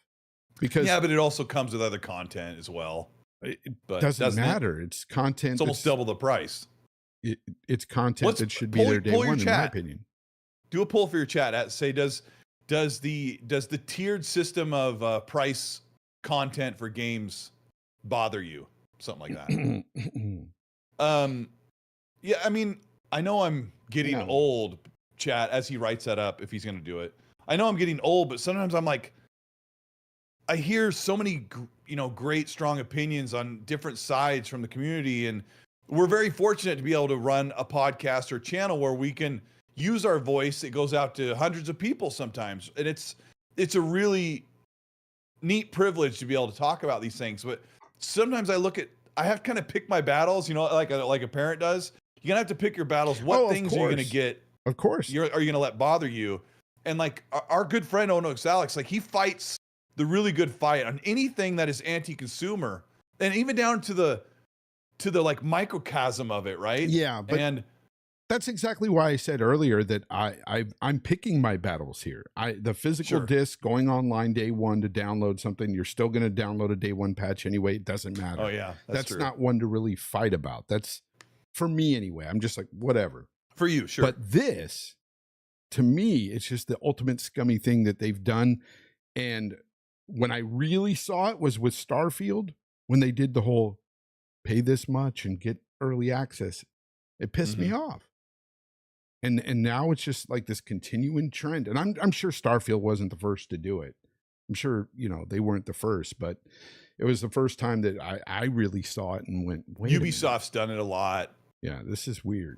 Because but it also comes with other content as well. It doesn't matter. It's content. It's almost double the price. It's content that should be there day one, in my opinion. Do a poll for your chat. Say, does the tiered system of price content for games bother you? Something like that. Yeah, I mean, I know I'm getting old, chat, as he writes that up, if he's going to do it. I know I'm getting old, but sometimes I'm like, I hear so many, great, strong opinions on different sides from the community. And we're very fortunate to be able to run a podcast or channel where we can use our voice. It goes out to hundreds of people sometimes. And it's a really neat privilege to be able to talk about these things. But sometimes I have to kind of pick my battles, like a parent does. You're gonna have to pick your battles. What things are you gonna get? Of course. Are you gonna let bother you? And like our good friend Onox Alex, like he fights the really good fight on anything that is anti-consumer, and even down to the like microcosm of it, right? Yeah, but that's exactly why I said earlier that I'm picking my battles here. The physical disc going online day one to download something, you're still going to download a day one patch anyway. It doesn't matter. Oh yeah, that's not one to really fight about. That's for me anyway. I'm just like, whatever. For you, sure. But this, to me, it's just the ultimate scummy thing that they've done. And when I really saw it was with Starfield, when they did the whole pay this much and get early access. It pissed me off. And now it's just like this continuing trend. And I'm sure Starfield wasn't the first to do it. I'm sure, they weren't the first, but it was the first time that I really saw it and went, wait. Ubisoft's done it a lot. Yeah, this is weird.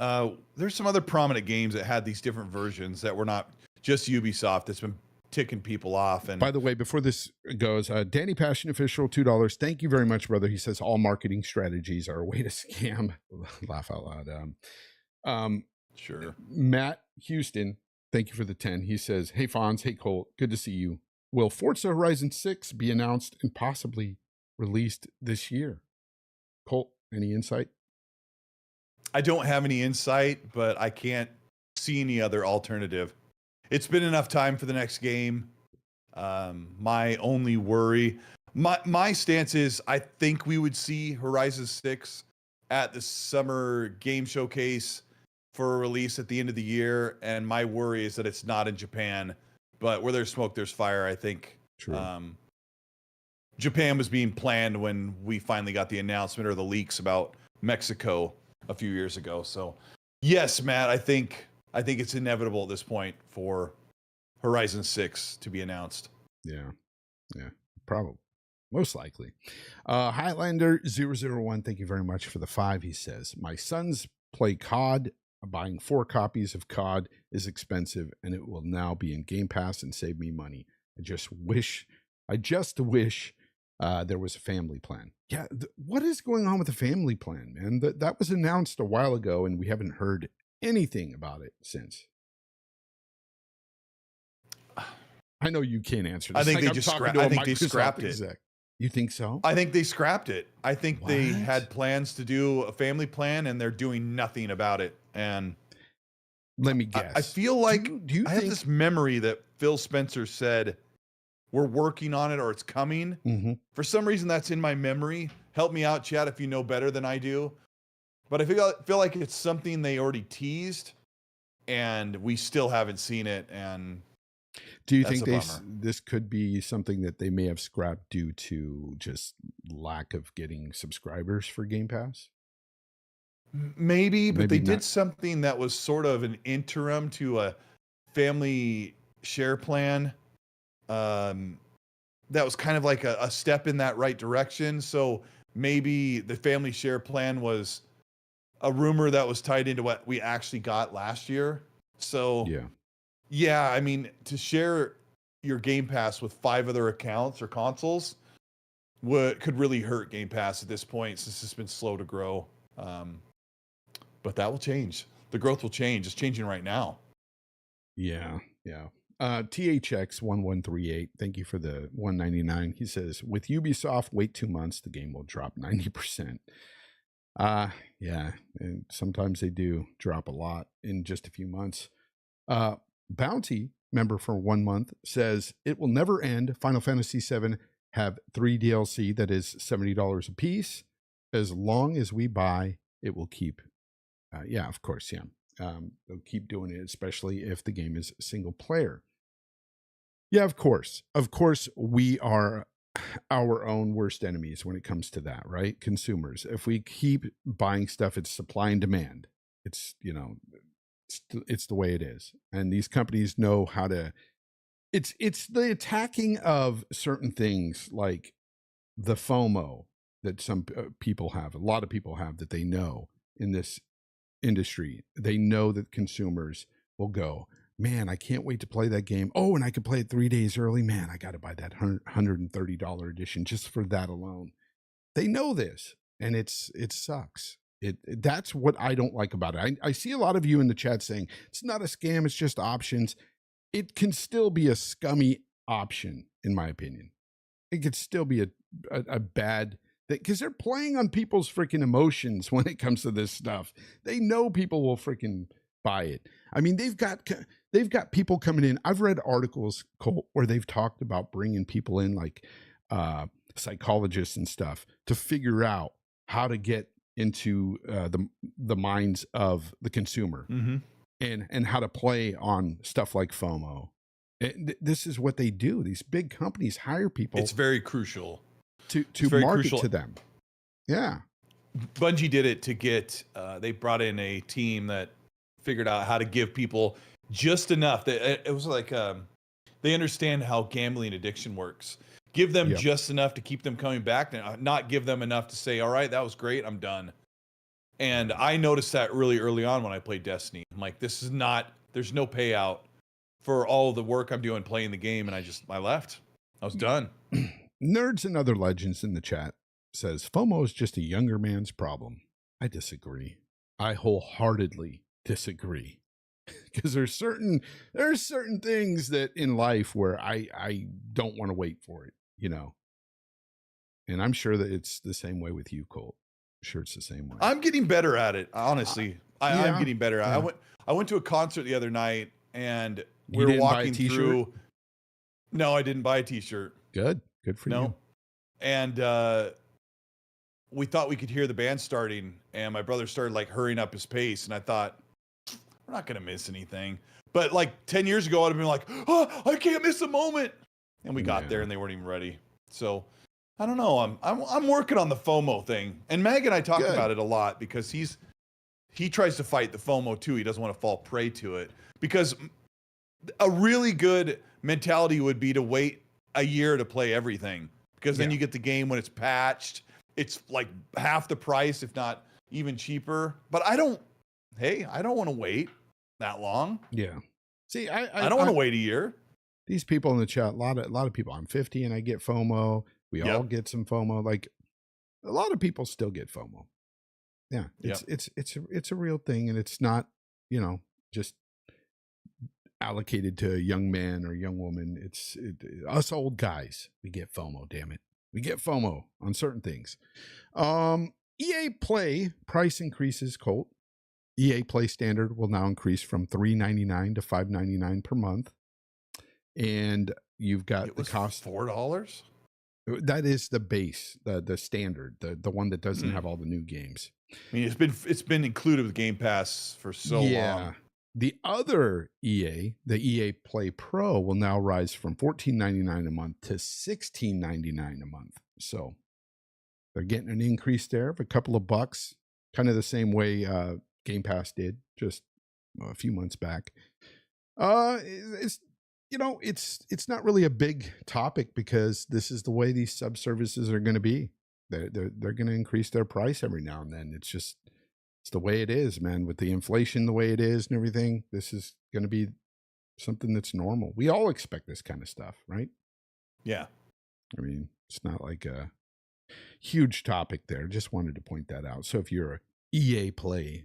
There's some other prominent games that had these different versions that were not just Ubisoft that's been ticking people off. And by the way, before this goes, Danny Passion Official, $2. Thank you very much, brother. He says all marketing strategies are a way to scam. Laugh out loud. Sure. Matt Houston, thank you for the 10. He says, hey Fonz, hey Colt, good to see you. Will Forza Horizon 6 be announced and possibly released this year? Colt, any insight? I don't have any insight, but I can't see any other alternative. It's been enough time for the next game. My only worry, my stance is I think we would see Horizon 6 at the summer game showcase for a release at the end of the year. And my worry is that it's not in Japan, but where there's smoke, there's fire. I think Japan was being planned when we finally got the announcement or the leaks about Mexico a few years ago. So yes, Matt, I think it's inevitable at this point for Horizon 6 to be announced. Yeah, probably. Most likely. Highlander 001, thank you very much for the 5. He says, my sons play COD. Buying 4 copies of COD is expensive, and it will now be in Game Pass and save me money. I just wish there was a family plan. Yeah, what is going on with the family plan, man? That was announced a while ago, and we haven't heard anything about it since. I know you can't answer this. I think they scrapped it. Exec. You think so? I think they scrapped it. I think they had plans to do a family plan, and they're doing nothing about it. And let me guess. I feel like I have this memory that Phil Spencer said, we're working on it or it's coming. Mm-hmm. For some reason, that's in my memory. Help me out, chat, if you know better than I do. But I feel like it's something they already teased, and we still haven't seen it. And do you think this could be something that they may have scrapped due to just lack of getting subscribers for Game Pass? Maybe, but they did something that was sort of an interim to a family share plan. that was kind of like a step in that right direction. So maybe the family share plan was a rumor that was tied into what we actually got last year. So yeah, I mean, to share your Game Pass with 5 other accounts or consoles could really hurt Game Pass at this point, since it's been slow to grow. But that will change. The growth will change. It's changing right now. Yeah. THX 1138, thank you for the 199. He says, with Ubisoft, wait 2 months, the game will drop 90%. Yeah, and sometimes they do drop a lot in just a few months. Bounty, member for 1 month, says it will never end. Final Fantasy VII have 3 DLC that is $70 a piece. As long as we buy, it will keep. Yeah, of course, yeah. They'll keep doing it, especially if the game is single player. Yeah, of course. Of course, we are our own worst enemies when it comes to that, right? Consumers. If we keep buying stuff, it's supply and demand. It's, you know, it's the way it is. And these companies know how to, it's the attacking of certain things like the FOMO that some people have, a lot of people have, that they know in this industry. They know that consumers will go, man, I can't wait to play that game. Oh, and I could play it 3 days early. Man, I got to buy that $130 edition just for that alone. They know this, and it sucks. That's what I don't like about it. I see a lot of you in the chat saying it's not a scam, it's just options. It can still be a scummy option, in my opinion. It could still be a bad thing, because they're playing on people's freaking emotions when it comes to this stuff. They know people will freaking buy it. I mean, they've got people coming in. I've read articles, Colt, where they've talked about bringing people in, like psychologists and stuff, to figure out how to get into the minds of the consumer, and how to play on stuff like FOMO. This is what they do. These big companies hire people. It's very crucial to market to them. Yeah. Bungie did it to get, they brought in a team that figured out how to give people just enough. That it was like, they understand how gambling addiction works. Give them just enough to keep them coming back, and not give them enough to say, all right, that was great, I'm done. And I noticed that really early on when I played Destiny. I'm like, this is not, there's no payout for all the work I'm doing playing the game. And I left. I was done. Nerds and Other Legends in the chat says FOMO is just a younger man's problem. I disagree. I wholeheartedly disagree. Because there's certain things that in life where I don't want to wait for it, you know. And I'm sure that it's the same way with you, Colt. I'm sure it's the same way. I'm getting better at it, honestly. I'm getting better. Yeah. I went to a concert the other night, and we were walking through. No, I didn't buy a t-shirt. Good for you. And we thought we could hear the band starting, and my brother started like hurrying up his pace, and I thought, we're not gonna miss anything. But like 10 years ago, I'd have been like, oh, I can't miss a moment. And we got there, and they weren't even ready. So I don't know. I'm working on the FOMO thing, and Mag and I talk about it a lot, because he tries to fight the FOMO too. He doesn't want to fall prey to it, because a really good mentality would be to wait a year to play everything, because then you get the game when it's patched. It's like half the price, if not even cheaper. But I don't want to wait that long. Yeah. See, I don't want to wait a year. These people in the chat, a lot of people. I'm 50 and I get FOMO. We all get some FOMO. Like, a lot of people still get FOMO. Yeah, it's a real thing, and it's not, you know, just allocated to a young man or young woman. It's us old guys. We get FOMO. Damn it, we get FOMO on certain things. EA Play price increases. Colt. EA Play Standard will now increase from $3.99 to $5.99 per month, and you've got the cost $4. That is the base, the standard, the one that doesn't have all the new games. I mean, it's been included with Game Pass for so long. The other EA, the EA Play Pro, will now rise from $14.99 a month to $16.99 a month. So they're getting an increase there of a couple of bucks, kind of the same way Game Pass did just a few months back. it's not really a big topic because this is the way these subservices are going to be. They're going to increase their price every now and then. It's the way it is, man. With the inflation the way it is and everything, this is going to be something that's normal. We all expect this kind of stuff, right? Yeah. I mean, it's not like a huge topic there. Just wanted to point that out. So if you're a EA Play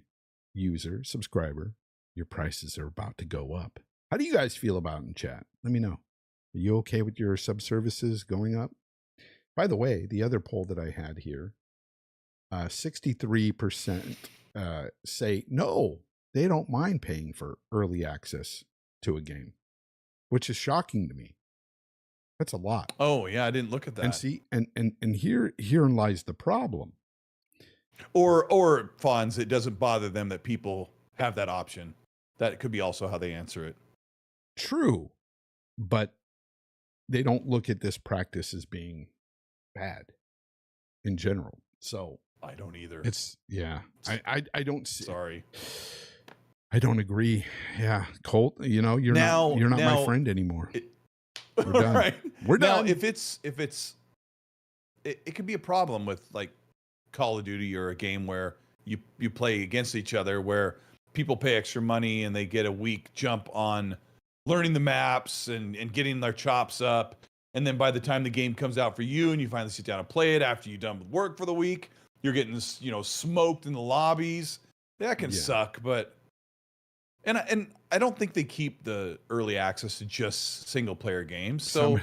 user, subscriber, your prices are about to go up. How do you guys feel about it in chat? Let me know. Are you okay with your subservices going up? By the way, the other poll that I had here, 63% say no, they don't mind paying for early access to a game, which is shocking to me. That's a lot. Oh yeah, I didn't look at that. And see, and herein lies the problem. Or Fonz, it doesn't bother them that people have that option. That could be also how they answer it. True, but they don't look at this practice as being bad in general. So I don't either. I don't see. Sorry. I don't agree. Yeah, Colt, you're not my friend anymore. We're done. Right. We're done. Now, if it could be a problem with like Call of Duty or a game where you play against each other, where people pay extra money and they get a week jump on learning the maps and getting their chops up. And then by the time the game comes out for you and you finally sit down and play it after you're done with work for the week, you're getting, smoked in the lobbies. That can suck, but and I don't think they keep the early access to just single player games. So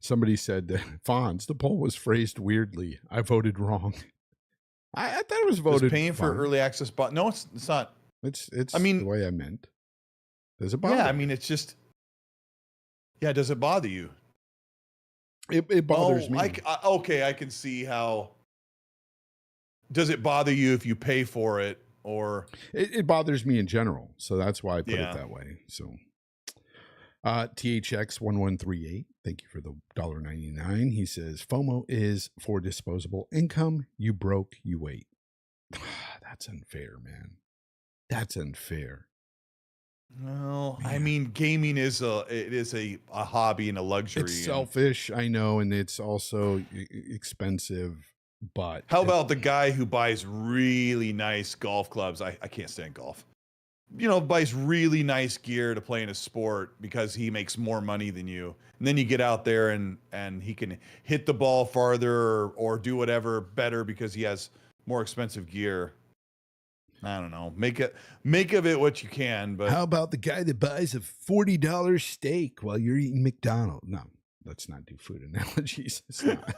somebody said that Fonz, the poll was phrased weirdly. I voted wrong. I thought it was voted. Is paying for early access, but no, it's not. It's the way I meant. Does it bother? Yeah, I mean, it's just. Yeah, does it bother you? It bothers me. Okay, I can see how. Does it bother you if you pay for it, or it bothers me in general? So that's why I put it that way. So, THX1138, thank you for the $1.99. He says FOMO is for disposable income. You broke, you wait. That's unfair, man. That's unfair. Well, I mean, gaming is a hobby and a luxury. It's selfish, I know, and it's also expensive. But how about the guy who buys really nice golf clubs? I can't stand golf. Buys really nice gear to play in a sport because he makes more money than you. And then you get out there and he can hit the ball farther or do whatever better because he has more expensive gear. I don't know. Make of it what you can. But how about the guy that buys a $40 steak while you're eating McDonald's? No, let's not do food analogies. It's not.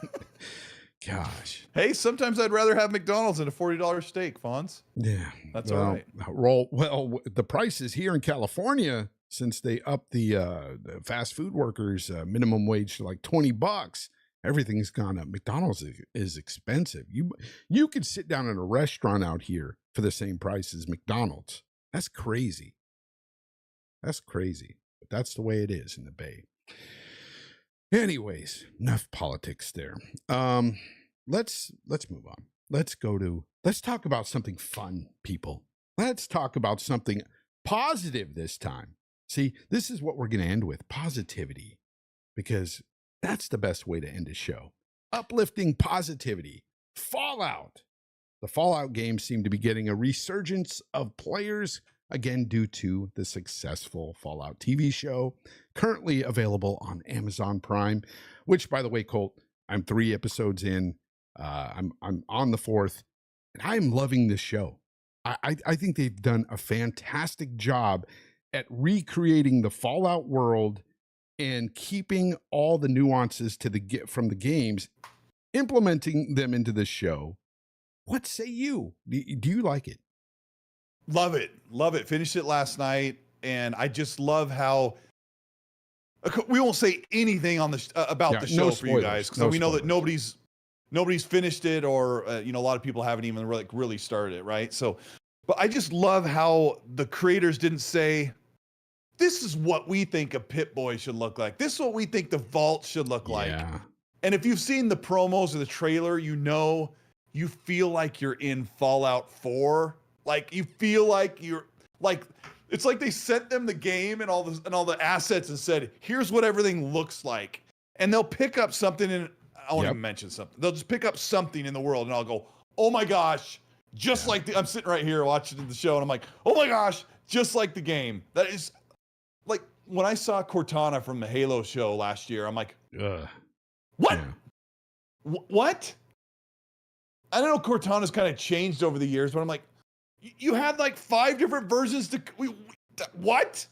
Gosh. Hey, sometimes I'd rather have McDonald's than a $40 steak, Fonz. Yeah. That's all right. Well, the prices here in California, since they upped the fast food workers minimum wage to like $20, everything's gone up. McDonald's is expensive. You could sit down at a restaurant out here for the same price as McDonald's. That's crazy. That's crazy. But that's the way it is in the Bay. Anyways, enough politics there. Let's move on. Let's talk about something fun, people. Let's talk about something positive this time. See, this is what we're going to end with, positivity, because that's the best way to end a show. Uplifting positivity. Fallout. The Fallout games seem to be getting a resurgence of players, again, due to the successful Fallout TV show, currently available on Amazon Prime, which, by the way, Colt, I'm 3 episodes in. I'm on the 4th, and I'm loving this show. I think they've done a fantastic job at recreating the Fallout world and keeping all the nuances from the games, implementing them into the show. What say you? Do you like it? Love it. Finished it last night, and I just love how we won't say anything on about the show for you guys because we know that nobody's finished it, or a lot of people haven't even really started it, right? So, but I just love how the creators didn't say, "This is what we think a Pip-Boy should look like. This is what we think the Vault should look like." And if you've seen the promos or the trailer, you feel like you're in Fallout 4. Like you feel like you're like It's like they sent them the game and all the assets and said, "Here's what everything looks like," and they'll pick up something and I won't even mention something. They'll just pick up something in the world and I'll go, "Oh my gosh!" Just like I'm sitting right here watching the show and I'm like, "Oh my gosh!" Just like the game. That is like when I saw Cortana from the Halo show last year. I'm like, Ugh. "What? Yeah. What?" I don't know. Cortana's kind of changed over the years, but I'm like, you had like 5 different versions to what?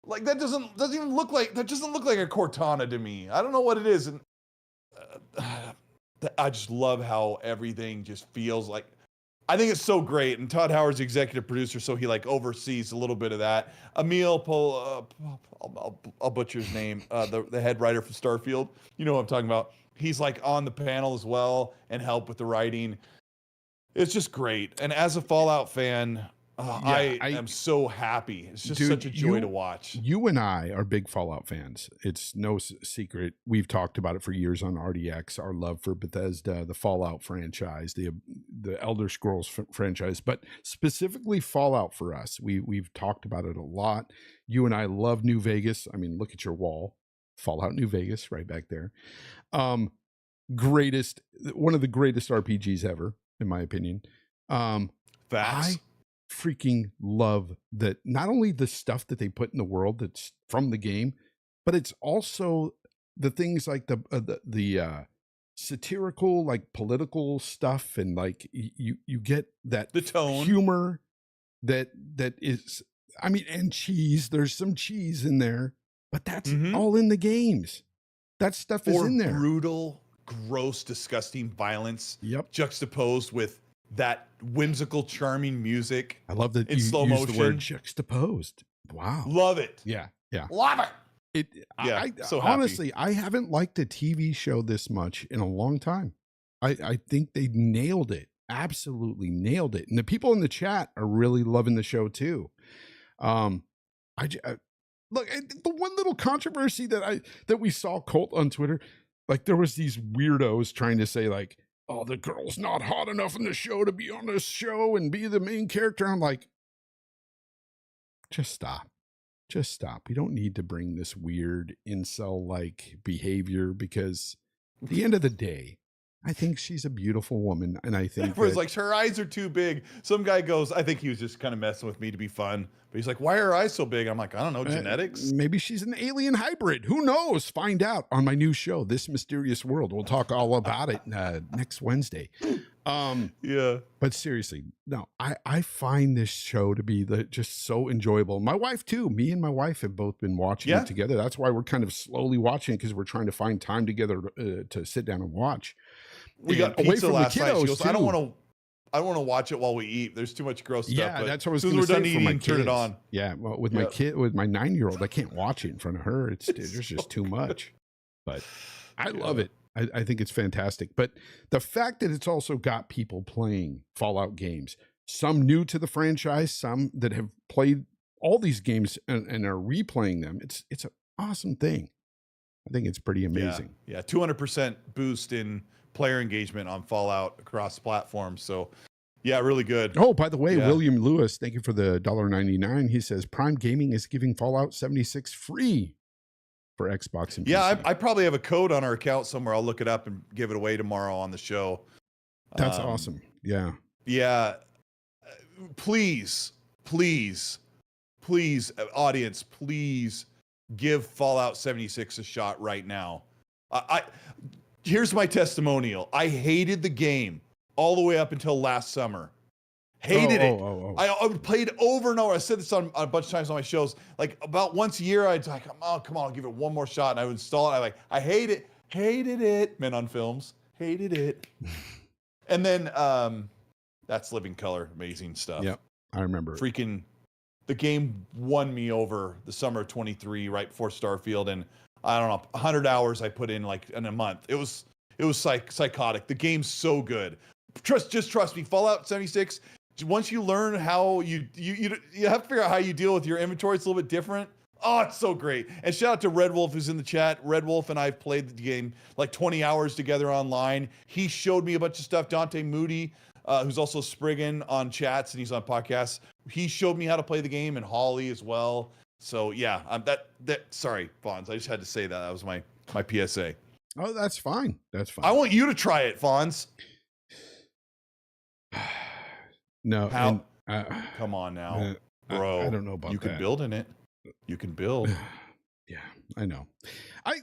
Like that doesn't even look like a Cortana to me. I don't know what it is, and I just love how everything just feels like. I think it's so great, and Todd Howard's the executive producer, so he like oversees a little bit of that. Emil, I'll butcher his name, the head writer for Starfield. You know what I'm talking about. He's like on the panel as well and help with the writing. It's just great. And as a Fallout fan, I am so happy. It's just such a joy to watch. You and I are big Fallout fans. It's no secret. We've talked about it for years on RDX, our love for Bethesda, the Fallout franchise, the Elder Scrolls franchise, but specifically Fallout for us. We've talked about it a lot. You and I love New Vegas. I mean, look at your wall. Fallout New Vegas right back there. One of the greatest RPGs ever, in my opinion. Facts. I freaking love that, not only the stuff that they put in the world that's from the game, but it's also the things like the satirical, like political stuff, and like you get that the tone, humor that is, I mean, and cheese. There's some cheese in there, but that's all in the games. That stuff is in there. Brutal, gross, disgusting violence. Yep. Juxtaposed with that whimsical, charming music. I love that you slow use motion. the word juxtaposed. Wow. Love it. Yeah. Love it. So honestly, I haven't liked a TV show this much in a long time. I think they nailed it. Absolutely nailed it. And the people in the chat are really loving the show too. Look, the one little controversy that we saw, Colt, on Twitter, like there was these weirdos trying to say like, "Oh, the girl's not hot enough in the show to be on this show and be the main character." I'm like, just stop. You don't need to bring this weird incel-like behavior, because at the end of the day, I think she's a beautiful woman, and I think it's like her eyes are too big. Some guy goes, I think he was just kind of messing with me to be fun, but he's like, "Why are her eyes so big?" I'm like, I don't know, genetics. Maybe she's an alien hybrid. Who knows? Find out on my new show, This Mysterious World. We'll talk all about it next Wednesday. But seriously, no, I find this show to be just so enjoyable. My wife too. Me and my wife have both been watching it together. That's why we're kind of slowly watching, because we're trying to find time together to sit down and watch. We got pizza last night. She goes, I don't want to watch it while we eat. There's too much gross stuff. Yeah, that's what I was going to say. As soon as we're done eating, turn it on. Yeah, well, with my kid, with my 9-year-old, I can't watch it in front of her. There's just too much. But I love it. I think it's fantastic. But the fact that it's also got people playing Fallout games, some new to the franchise, some that have played all these games and are replaying them, it's an awesome thing. I think it's pretty amazing. Yeah, 200% boost in player engagement on Fallout across platforms. So yeah, really good. Oh, by the way, William Lewis, thank you for the $1.99. He says Prime Gaming is giving Fallout 76 free for Xbox and PC. I probably have a code on our account somewhere. I'll look it up and give it away tomorrow on the show. That's awesome. Yeah. Please, audience, please give Fallout 76 a shot right now. Here's my testimonial. I hated the game all the way up until last summer. Hated it. I played over and over. I said this on a bunch of times on my shows. Like about once a year, I'd like, "Oh, come on, I'll give it one more shot." And I would install it. I hate it. Hated it. Men on Films. Hated it. And then that's Living Color. Amazing stuff. Yep, I remember. Freaking, the game won me over the summer of 23, right before Starfield, and I don't know, 100 hours I put in like in a month. It was psychotic. The game's so good. Just trust me. Fallout 76. Once you learn how you have to figure out how you deal with your inventory. It's a little bit different. Oh, it's so great. And shout out to Red Wolf, who's in the chat. Red Wolf and I've played the game like 20 hours together online. He showed me a bunch of stuff. Dante Moody, who's also Spriggan on chats and he's on podcasts. He showed me how to play the game, and Holly as well. So yeah, sorry, Fonz. I just had to say that. That was my PSA. Oh, that's fine. That's fine. I want you to try it, Fonz. No. How? Come on now, bro. I don't know about you that. can build in it. You can build. Yeah, I know.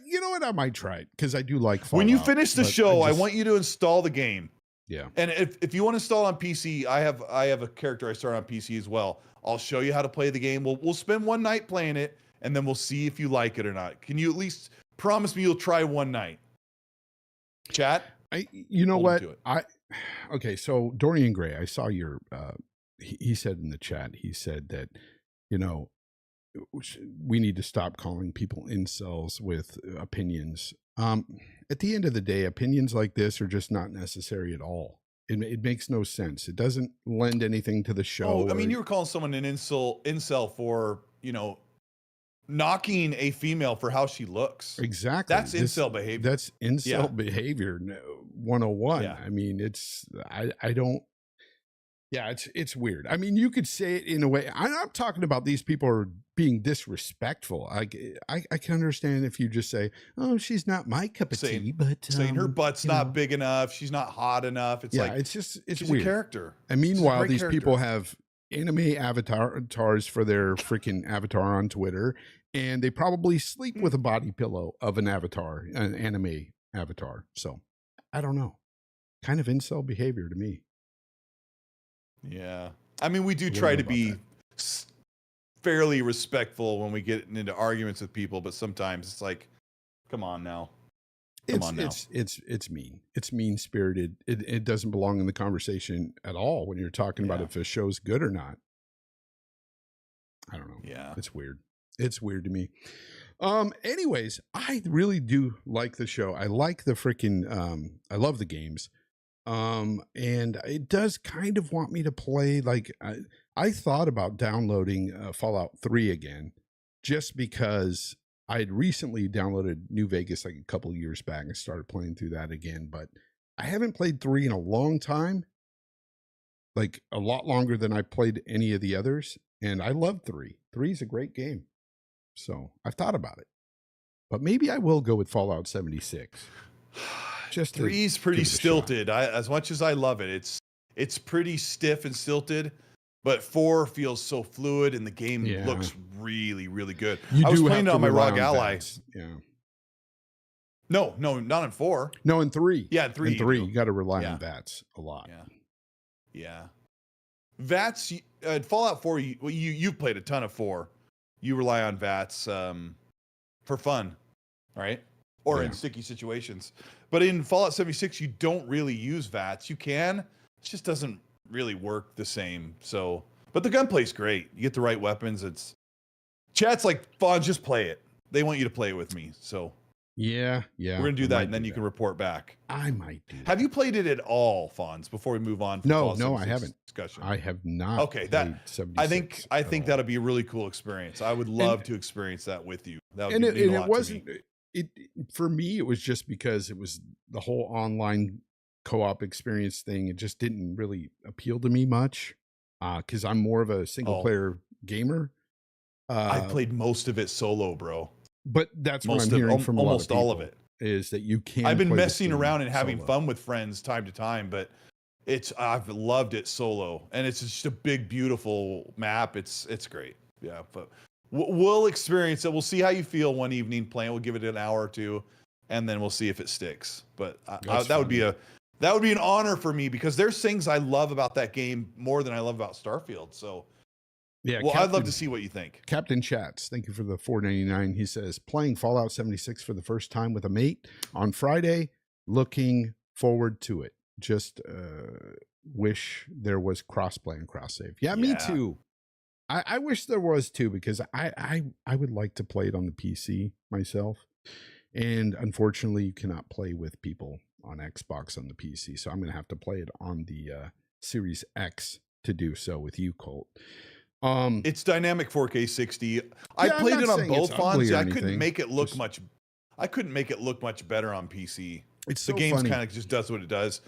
You know what? I might try it because I do like Fallout. When you finish the show, I want you to install the game. Yeah. And if you want to install on PC, I have a character I started on PC as well. I'll show you how to play the game. We'll spend one night playing it, and then we'll see if you like it or not. Can you at least promise me you'll try one night? Chat? You know what? Okay, so Dorian Gray, I saw your he said in the chat, he said that, you know, we need to stop calling people incels with opinions. At the end of the day, opinions like this are just not necessary at all. It makes no sense. It doesn't lend anything to the show. Oh, I mean, you were calling someone an incel for, you know, knocking a female for how she looks. Exactly. That's incel behavior. That's incel behavior 101. Yeah. I mean, I don't. Yeah, it's weird. I mean, you could say it in a way. I'm not talking about these people are being disrespectful. I can understand if you just say, "Oh, she's not my cup of tea," but saying her butt's not big enough, she's not hot enough. It's like it's just she's weird. A character. And meanwhile, these people have anime avatars for their freaking avatar on Twitter, and they probably sleep with a body pillow of an avatar, an anime avatar. So I don't know, kind of incel behavior to me. Yeah. I mean, we do try to be fairly respectful when we get into arguments with people, but sometimes it's like, come on now. It's mean. It's mean spirited. It doesn't belong in the conversation at all when you're talking about if a show's good or not. I don't know. Yeah. It's weird. It's weird to me. Anyways, I really do like the show. I like the freaking I love the games. And it does kind of want me to play. Like I thought about downloading Fallout 3 again, just because I'd recently downloaded New Vegas like a couple of years back and started playing through that again. But I haven't played 3 in a long time, like a lot longer than I played any of the others. And I love 3. 3 is a great game. So I've thought about it, but maybe I will go with Fallout 76. Just 3's pretty stilted. As much as I love it, it's pretty stiff and stilted, but 4 feels so fluid and the game looks really, really good. I was playing it on my ROG Ally. Yeah. No, not in 4. No, in 3. Yeah, in 3. In 3, you got to rely on VATS a lot. Yeah. VATS, Fallout 4, you've played a ton of 4. You rely on VATS for fun, right? Or in sticky situations. But in Fallout 76, you don't really use VATS. You can. It just doesn't really work the same. So, but the gunplay's great. You get the right weapons. Chat's like, Fawn, just play it. They want you to play it with me. So yeah. We're going to do that, and then you can report back. I might do that. Have you played it at all, Fawns, before we move on? No, I haven't. Discussion. I have not. Okay, I think that'll be a really cool experience. I would love to experience that with you. That would mean a lot to me. For me, it was just because it was the whole online co-op experience thing. It just didn't really appeal to me much because I'm more of a single player gamer. I played most of it solo, bro. But that's what I'm hearing from almost all of it is that you can. I've been messing around and having fun with friends time to time, but I've loved it solo, and it's just a big, beautiful map. It's great. Yeah, but we'll experience it. We'll see how you feel one evening playing. We'll give it an hour or two, and then we'll see if it sticks. But that would be an honor for me because there's things I love about that game more than I love about Starfield. So yeah, well, I'd love to see what you think. Captain Chats, thank you for the $4.99. He says playing Fallout 76 for the first time with a mate on Friday. Looking forward to it. Just wish there was crossplay and cross save. Yeah, me too. I wish there was too, because I would like to play it on the PC myself. And unfortunately, you cannot play with people on Xbox on the PC. So I'm going to have to play it on the Series X to do so with you, Colt. It's dynamic 4K 60. I played it on both phones. I couldn't make it look much. I couldn't make it look much better on PC. It's so the game kind of just does what it does.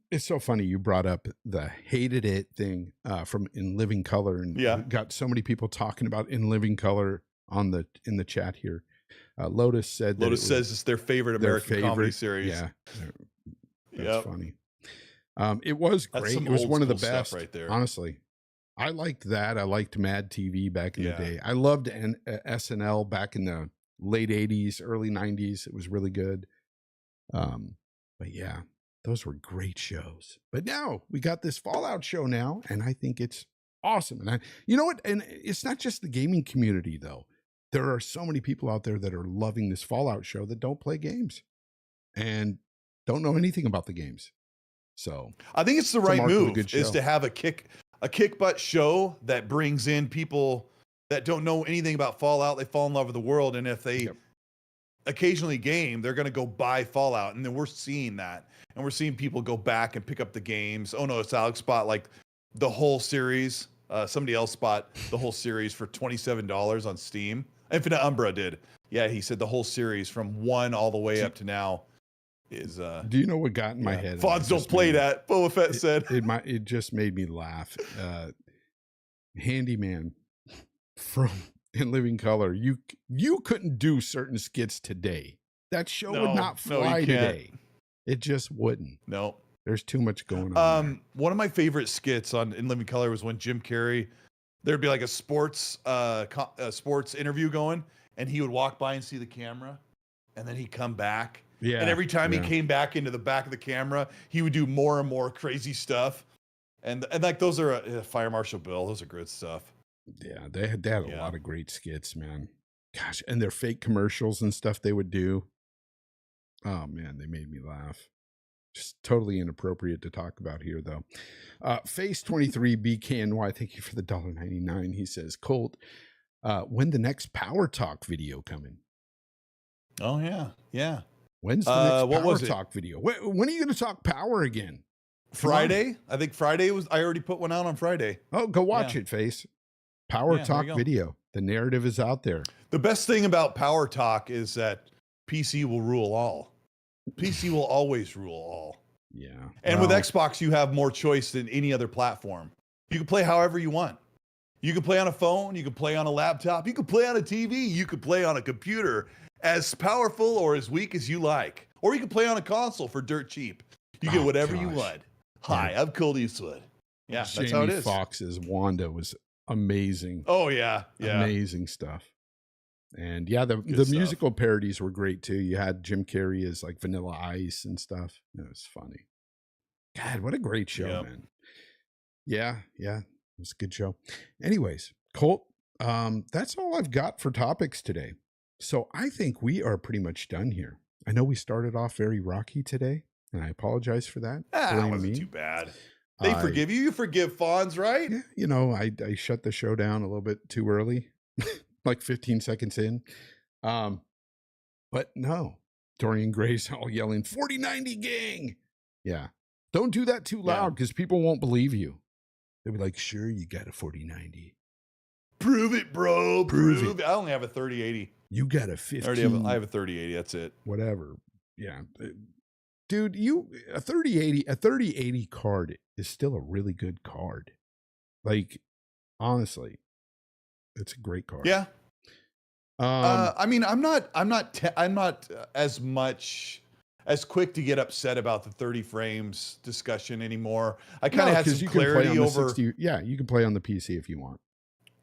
It's so funny you brought up the hated it thing from In Living Color, and Yeah. we got so many people talking about In Living Color in the chat here. Lotus said Lotus says it's their favorite American comedy series. Yeah, that's Yep. funny. It was That's great. some It was old one of the school stuff best, right there. honestly. I liked that. I liked Mad TV back in the Yeah. day. I loved SNL back in the late 80s, early 90s. It was really good. But yeah, those were great shows. But now we got this Fallout show now, and I think it's awesome. And you know what? And it's not just the gaming community, though. There are so many people out there that are loving this Fallout show that don't play games and don't know anything about the games. So I think it's the It's a right mark of a move good is show. to have a kick butt show that brings in people that don't know anything about Fallout. They fall in love with the world, and if they Yep. occasionally game, they're going to go buy Fallout, and then we're seeing that, and we're seeing people go back and pick up the games. Oh no, it's Alex bought like the whole series. Somebody else bought the whole series for $27 on Steam. Infinite Umbra did. Yeah, he said the whole series from 1 all the way up to now is Do you know what got in my head? Fonz don't play that, Boba Fett said. It just made me laugh. Handyman from In Living Color. You couldn't do certain skits today. That show would not No, you fly can't. today. It just wouldn't. No. There's too much going on. there. One of my favorite skits on In Living Color was when Jim Carrey, there'd be like a sports interview going, and he would walk by and see the camera, and then he'd come back. Yeah. And every time yeah. he came back into the back of the camera, he would do more and more crazy stuff. And like those are Fire Marshal Bill. Those are good stuff. Yeah, they had a Yeah. lot of great skits, man. Gosh, and their fake commercials and stuff they would do. Oh man, they made me laugh. Just totally inappropriate to talk about here, though. Face 23 BKNY, thank you for the $1.99. He says, Colt, when the next Power Talk video coming? Oh yeah, yeah. When's the next what Power was it? Talk video? When are you going to talk power again? Come on. Friday. I think Friday was. I already put one out on Friday. Oh, go watch Yeah. it, Face. Power Yeah, there Talk you go. video. The narrative is out there. The best thing about Power Talk is that PC will rule all. PC will always rule all. Yeah. And with Well, Xbox, you have more choice than any other platform. You can play however you want. You can play on a phone, you can play on a laptop, you can play on a TV, you can play on a computer, as powerful or as weak as you like. Or you can play on a console for dirt cheap. You get Oh, whatever you gosh. want. Hi, I'm Colt Eastwood. Yeah, that's Jamie how it is. Foxx's Wanda was amazing. Oh yeah, yeah. Amazing stuff. And yeah, the stuff. musical parodies were great too. You had Jim Carrey as like Vanilla Ice and stuff. It was funny. God, what a great show, Yep. man. Yeah, it was a good show. Anyways, Colt, that's all I've got for topics today. So I think we are pretty much done here. I know we started off very rocky today, and I apologize for that. That Blame wasn't me. too bad. They I- forgive you. You forgive Fonz, right? Yeah, you know, I shut the show down a little bit too early, like 15 seconds in. But no, Dorian Gray's all yelling 4090 gang. Yeah. Don't do that too loud because people won't believe you. They'll be like, sure, you got a 4090. Prove it, bro. Prove Prove it. I only have a 3080. You got a I 15. already have. I have a 3080. That's it. Whatever. Yeah. Dude, a 3080 card is still a really good card. Like, honestly, it's a great card. Yeah. Um, I mean, I'm not as much as quick to get upset about the 30 frames discussion anymore. I kind of had some clarity over. Yeah, you can play on the PC if you want.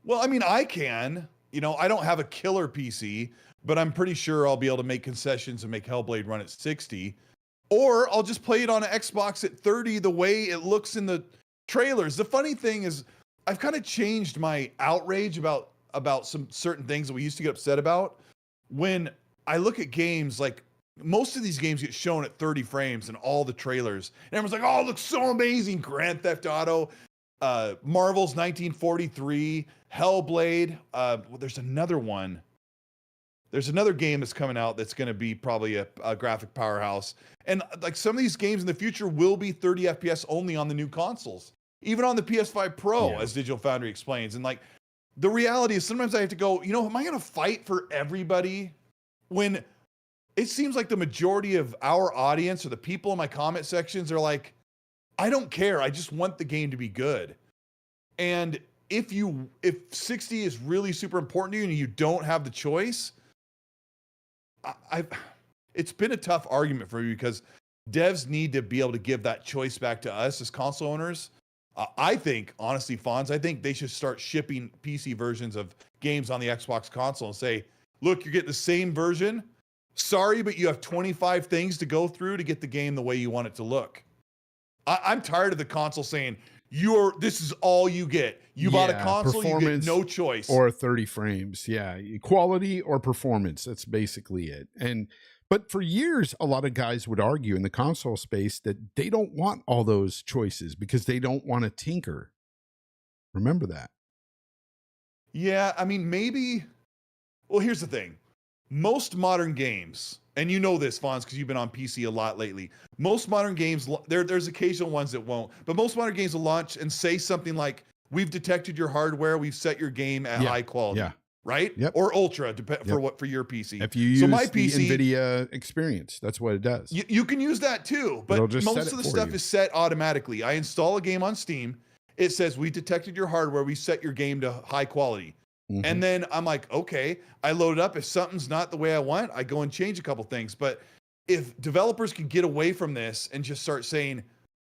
Well, I mean, I can. You know, I don't have a killer PC, but I'm pretty sure I'll be able to make concessions and make Hellblade run at 60. Or I'll just play it on an Xbox at 30 the way it looks in the trailers. The funny thing is, I've kind of changed my outrage about some certain things that we used to get upset about. When I look at games, like most of these games get shown at 30 frames in all the trailers. And everyone's like, oh, it looks so amazing. Grand Theft Auto, Marvel's 1943, Hellblade. There's another one. There's another game that's coming out that's going to be probably a graphic powerhouse. And like some of these games in the future will be 30 FPS only on the new consoles, even on the PS5 Pro, Yeah. as Digital Foundry explains. And like the reality is sometimes I have to go, you know, am I going to fight for everybody when it seems like the majority of our audience or the people in my comment sections are like, I don't care. I just want the game to be good. And if 60 is really super important to you and you don't have the choice, it's been a tough argument for me because devs need to be able to give that choice back to us as console owners. I think, honestly, Fonz, I think they should start shipping PC versions of games on the Xbox console and say, look, you're getting the same version. Sorry, but you have 25 things to go through to get the game the way you want it to look. I'm tired of the console saying, this is all you get. You bought a console, you get no choice. Or 30 frames. Yeah. Quality or performance. That's basically it. But for years, a lot of guys would argue in the console space that they don't want all those choices because they don't want to tinker. Remember that. Yeah, I mean, maybe. Well, here's the thing. Most modern games, and you know this, Fonz, because you've been on PC a lot lately. Most modern games, there's occasional ones that won't, but most modern games will launch and say something like, we've detected your hardware, we've set your game at high quality. Yeah. Right? Yep. Or ultra, for your PC. If you use my PC, the NVIDIA experience, that's what it does. You can use that too, but most of the stuff is set automatically. I install a game on Steam. It says, we detected your hardware. We set your game to high quality. Mm-hmm. And then I'm like, okay, I load it up. If something's not the way I want, I go and change a couple things. But if developers can get away from this and just start saying,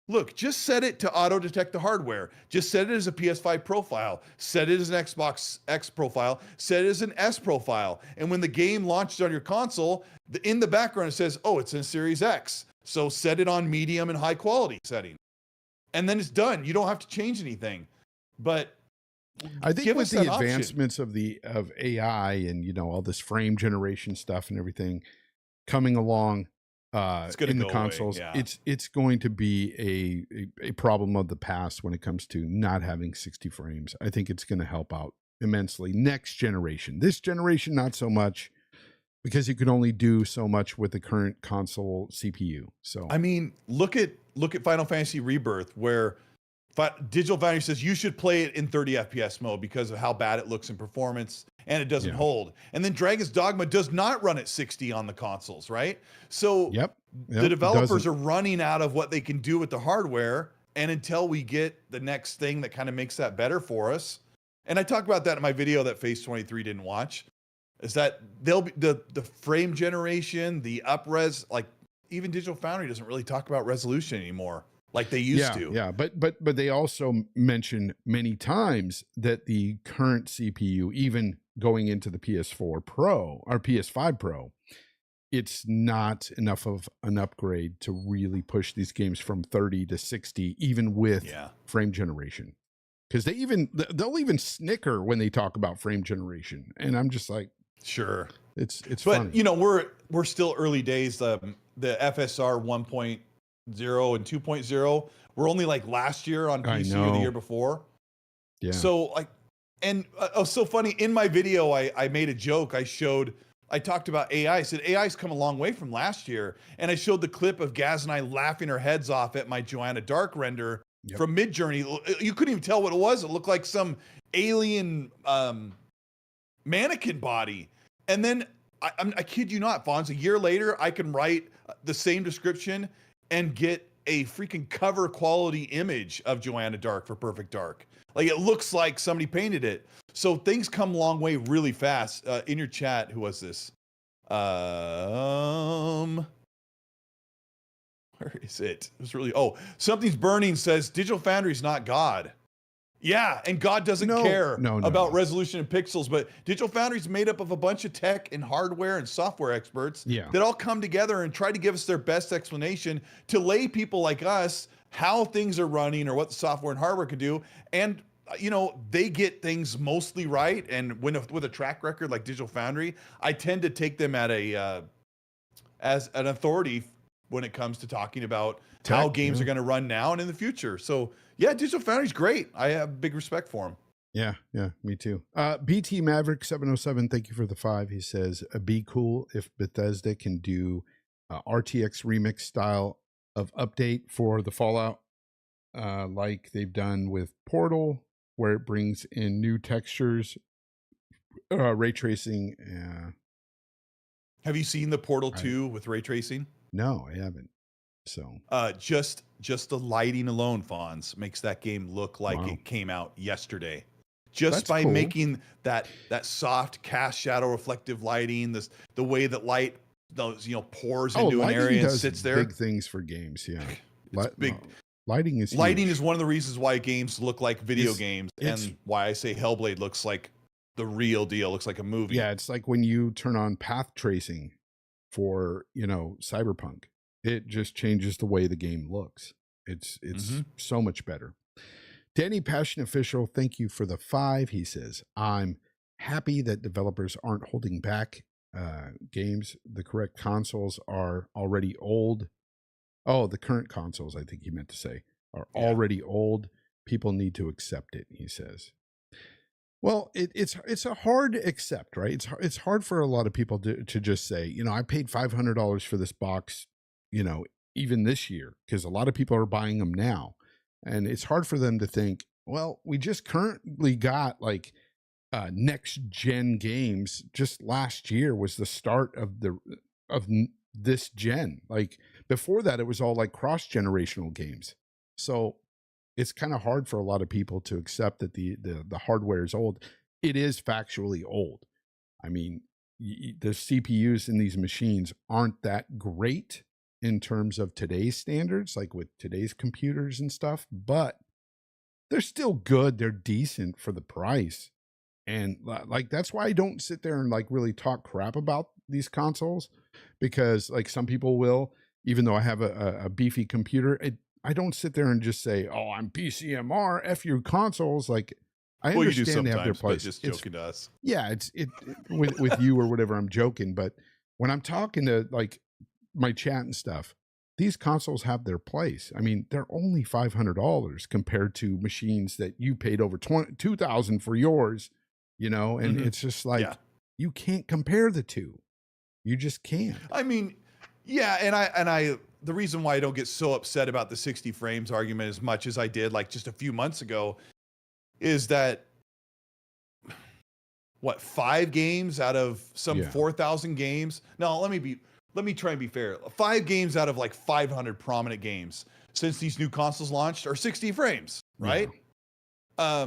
look, just set it to auto detect the hardware. Just set it as a PS5 profile. Set it as an Xbox X profile. Set it as an S profile. And when the game launches on your console, in the background it says, oh, it's in Series X. So set it on medium and high quality setting. And then it's done. You don't have to change anything. But I think with the advancements of AI and all this frame generation stuff and everything coming along, in the consoles, it's going to be a problem of the past when it comes to not having 60 frames. I think it's going to help out immensely next generation. This generation, not so much, because you can only do so much with the current console CPU. So I mean, look at Final Fantasy Rebirth, where Digital Foundry says you should play it in 30 FPS mode because of how bad it looks in performance and it doesn't hold. And then Dragon's Dogma does not run at 60 on the consoles, right? So the developers are running out of what they can do with the hardware. And until we get the next thing that kind of makes that better for us. And I talked about that in my video that Phase 23 didn't watch, is that they'll be the frame generation, the up-res, like even Digital Foundry doesn't really talk about resolution anymore like they used to. Yeah, but they also mention many times that the current CPU, even going into the PS4 Pro or PS5 Pro, it's not enough of an upgrade to really push these games from 30 to 60, even with frame generation. Because they'll even snicker when they talk about frame generation, and I'm just like, sure, it's but funny. We're still early days. The FSR 1.0 and 2.0 were only like last year on PC or the year before. Yeah. So so funny, in my video I made a joke. I talked about AI. I said AI's come a long way from last year, and I showed the clip of Gaz and I laughing our heads off at my Joanna Dark render from Midjourney. You couldn't even tell what it was. It looked like some alien mannequin body. And then I kid you not, Fonz, a year later I can write the same description and get a freaking cover quality image of Joanna Dark for Perfect Dark. Like, it looks like somebody painted it. So things come a long way really fast. In your chat, who was this? Where is it? It was really, Something's Burning says Digital Foundry's not God. Yeah, and God doesn't care about resolution and pixels, but Digital Foundry's made up of a bunch of tech and hardware and software experts that all come together and try to give us their best explanation to lay people like us how things are running or what the software and hardware can do. And they get things mostly right. And with a track record like Digital Foundry, I tend to take them at as an authority when it comes to talking about how games are going to run now and in the future. So yeah, Digital Foundry's great. I have big respect for him. Yeah, me too. BT Maverick 707, thank you for the 5. He says, be cool if Bethesda can do RTX remix style of update for the Fallout, like they've done with Portal, where it brings in new textures, ray tracing. Have you seen the Portal 2 with ray tracing? No, I haven't. So just just the lighting alone, Fonz, makes that game look like it came out yesterday. Just by making that soft cast shadow reflective lighting, the way that light pours into an area and sits there. Big things for games, yeah. It's big. Lighting is huge. One of the reasons why games look like video games, and why I say Hellblade looks like the real deal, looks like a movie. Yeah, it's like when you turn on path tracing for Cyberpunk, it just changes the way the game looks. It's so much better. Danny Passion Official, thank you for the 5. He says, I'm happy that developers aren't holding back games. The correct consoles are already old. Oh, the current consoles, I think he meant to say, are already old. People need to accept it, he says. Well, it's a hard accept, right? It's hard for a lot of people to just say, I paid $500 for this box, even this year, because a lot of people are buying them now. And it's hard for them to think, well, we just currently got like next gen games. Just last year was the start of this gen. Like before that, it was all like cross-generational games. So it's kind of hard for a lot of people to accept that the hardware is old. It is factually old. I mean, the CPUs in these machines aren't that great in terms of today's standards, like with today's computers and stuff, but they're still good. They're decent for the price. And like, that's why I don't sit there and like really talk crap about these consoles, because like some people will, even though I have a beefy computer, I don't sit there and just say, oh, I'm PCMR, F your consoles. Like I understand they have their place. Just joking to us. Yeah. With you or whatever, I'm joking. But when I'm talking to like my chat and stuff, these consoles have their place. I mean, they're only $500 compared to machines that you paid over $2,000 for yours, and it's just like, you can't compare the two. You just can't. I mean, yeah. And I, the reason why I don't get so upset about the 60 frames argument as much as I did like just a few months ago is that 5 games out of some 4,000 games. No, let me try and be fair. 5 games out of like 500 prominent games since these new consoles launched are 60 frames, right? Yeah.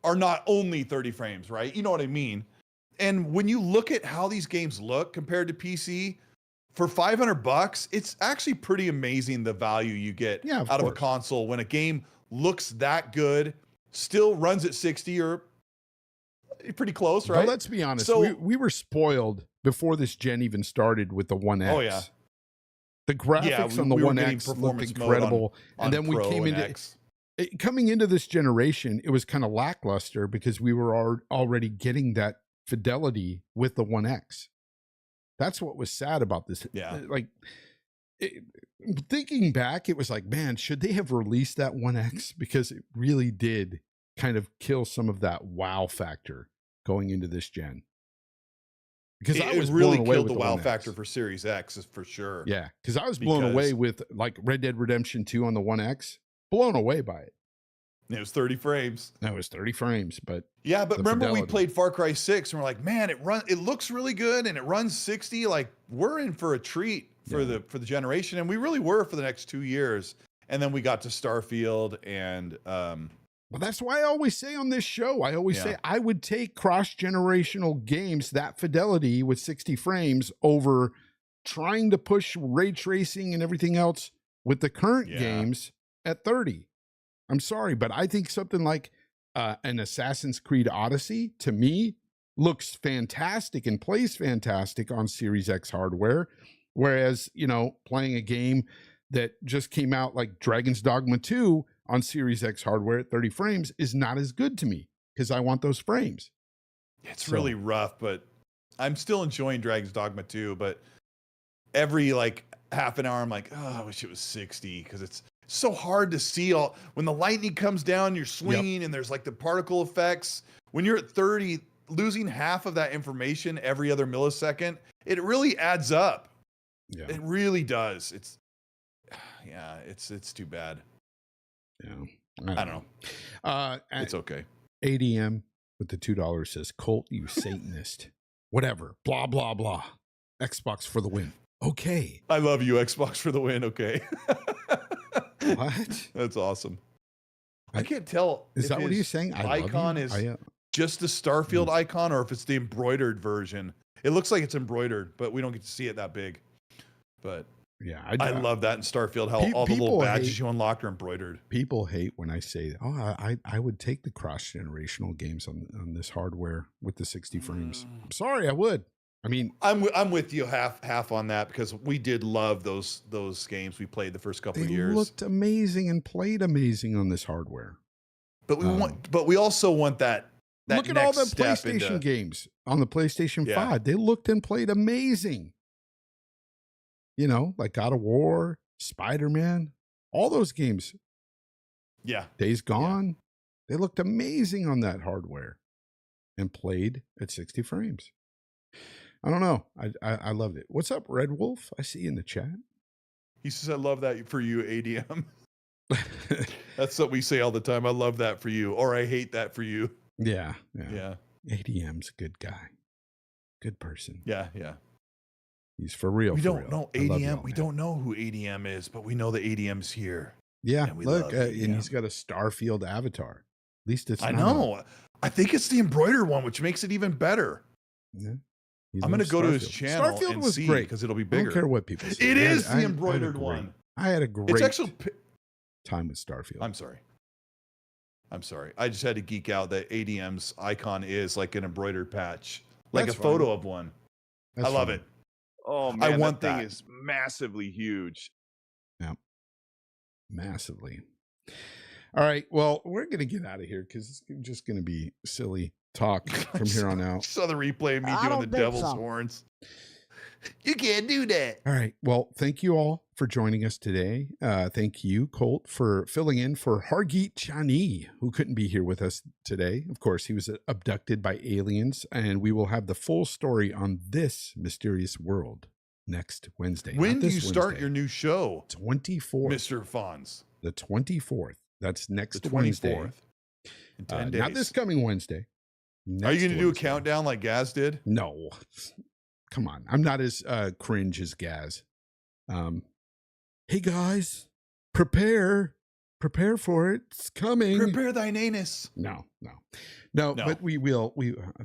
Are not only 30 frames, right? You know what I mean? And when you look at how these games look compared to PC, for $500, it's actually pretty amazing the value you get out of a console when a game looks that good, still runs at 60 or pretty close, right? But let's be honest. So, we were spoiled before this gen even started with the One X. Oh yeah. The graphics on the One X looked incredible. And then we came into coming into this generation, it was kind of lackluster because we were already getting that fidelity with the One X. That's what was sad about this. Yeah. Like thinking back, it was like, man, should they have released that One X? Because it really did kind of kill some of that wow factor going into this gen. Because I was really blown away killed with the wow factor for Series X for sure. Yeah, because I was blown away with like Red Dead Redemption 2 on the One X. Blown away by it. It was 30 frames. That was 30 frames, but yeah, but remember we played Far Cry 6 and we're like, man, it looks really good and it runs 60. Like we're in for a treat for the generation, and we really were for the next 2 years. And then we got to Starfield and well, that's why I always say on this show, I always say I would take cross-generational games, that fidelity with 60 frames, over trying to push ray tracing and everything else with the current games at 30. I'm sorry, but I think something like an Assassin's Creed Odyssey, to me, looks fantastic and plays fantastic on Series X hardware. Whereas, playing a game that just came out like Dragon's Dogma 2 on Series X hardware at 30 frames is not as good to me because I want those frames. It's really rough, but I'm still enjoying Dragon's Dogma 2. But every like half an hour, I'm like, oh, I wish it was 60 because it's so hard to see when the lightning comes down, you're swinging and there's like the particle effects. When you're at 30, losing half of that information every other millisecond, it really adds up. Yeah. It really does. It's too bad. Yeah. I don't know. It's okay. ADM with the $2 says, Colt, you Satanist. Whatever. Blah, blah, blah. Xbox for the win. Okay. I love you, Xbox for the win. Okay. What? That's awesome. I can't tell. Is if that what his he's saying? Icon is just the Starfield icon, or if it's the embroidered version. It looks like it's embroidered, but we don't get to see it that big. But yeah, I love that in Starfield, how all the little badges you unlock are embroidered. People hate when I say, "Oh, I would take the cross-generational games on this hardware with the 60 frames." I'm sorry, I would. I mean, I'm with you half on that, because we did love those games we played the first couple of years. They looked amazing and played amazing on this hardware. But we also want that look at all the PlayStation games on the PlayStation 5. They looked and played amazing. You know, like God of War, Spider-Man, all those games. Yeah. Days Gone. They looked amazing on that hardware and played at 60 frames. I don't know. I loved it. What's up, Red Wolf? I see you in the chat. He says, I love that for you, ADM. That's what we say all the time. I love that for you, or I hate that for you. Yeah. ADM's a good guy. Good person. Yeah. He's for real. We don't know ADM. We don't know who ADM is, but we know the ADM's here. Yeah, look, and he's got a Starfield avatar. At least it's. I know. I think it's the embroidered one, which makes it even better. Yeah. I'm going to go to his channel Starfield and was see, great because it'll be bigger. I don't care what people say. It is the embroidered one. I had a great it's actually time with Starfield. I'm sorry. I just had to geek out that ADM's icon is like an embroidered patch, like a photo of one. I love it. Oh man, I want that thing is massively huge. Yeah, massively. All right, well, we're gonna get out of here because it's just gonna be silly talk from here on out. Saw the replay of me doing the devil's horns. You can't do that. All right. Well, thank you all for joining us today. Thank you, Colt, for filling in for Hargeet Chani, who couldn't be here with us today. Of course, he was abducted by aliens, and we will have the full story on this mysterious world next Wednesday. When do you start your new show? 24th. Mr. Fonz. The 24th. That's next Wednesday. In 10 days. Not this coming Wednesday. Are you going to do a countdown like Gaz did? No. Come on. I'm not as cringe as Gaz. Hey guys, prepare for it. It's coming. Prepare thine anus. No. But we will.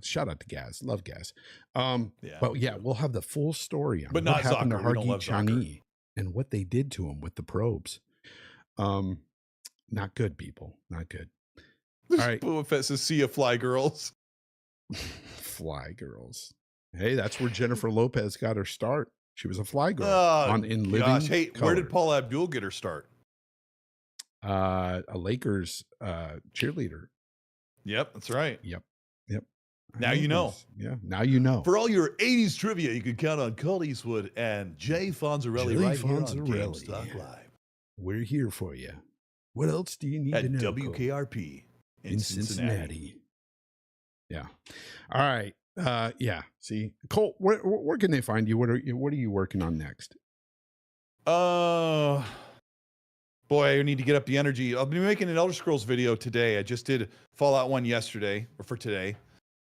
Shout out to Gaz. Love Gaz. But yeah, we'll have the full story on what happened to Zucker. Hargeet Chani and what they did to him with the probes. Not good, people. Not good. All right. Boba Fett says, "See ya, fly girls." Fly girls. Hey, that's where Jennifer Lopez got her start. She was a fly girl in Living Hey, Color. where did Paula Abdul get her start? A Lakers cheerleader. Yep, that's right. Yep. Now you know. Yeah, now you know. For all your 80s trivia, you can count on Colt Eastwood and Jay Fonzarelli here on GameStop Live. We're here for you. What else do you need to know? At WKRP in Cincinnati. Yeah. All right. See, Colt, where can they find you? What are you working on next? Boy, I need to get up the energy. I'll be making an Elder Scrolls video today. I just did Fallout 1 yesterday, or for today.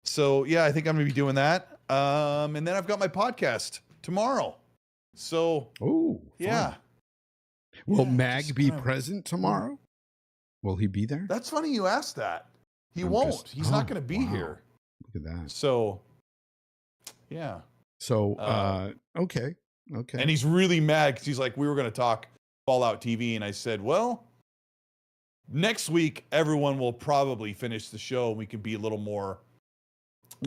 So yeah, I think I'm gonna be doing that. And then I've got my podcast tomorrow. So yeah. Will Mag be present tomorrow? Will he be there? That's funny you asked that. He won't. He's not gonna be here. Look at that. So yeah. So okay. And he's really mad because he's like, we were going to talk Fallout TV, and I said, well, next week everyone will probably finish the show and we can be a little more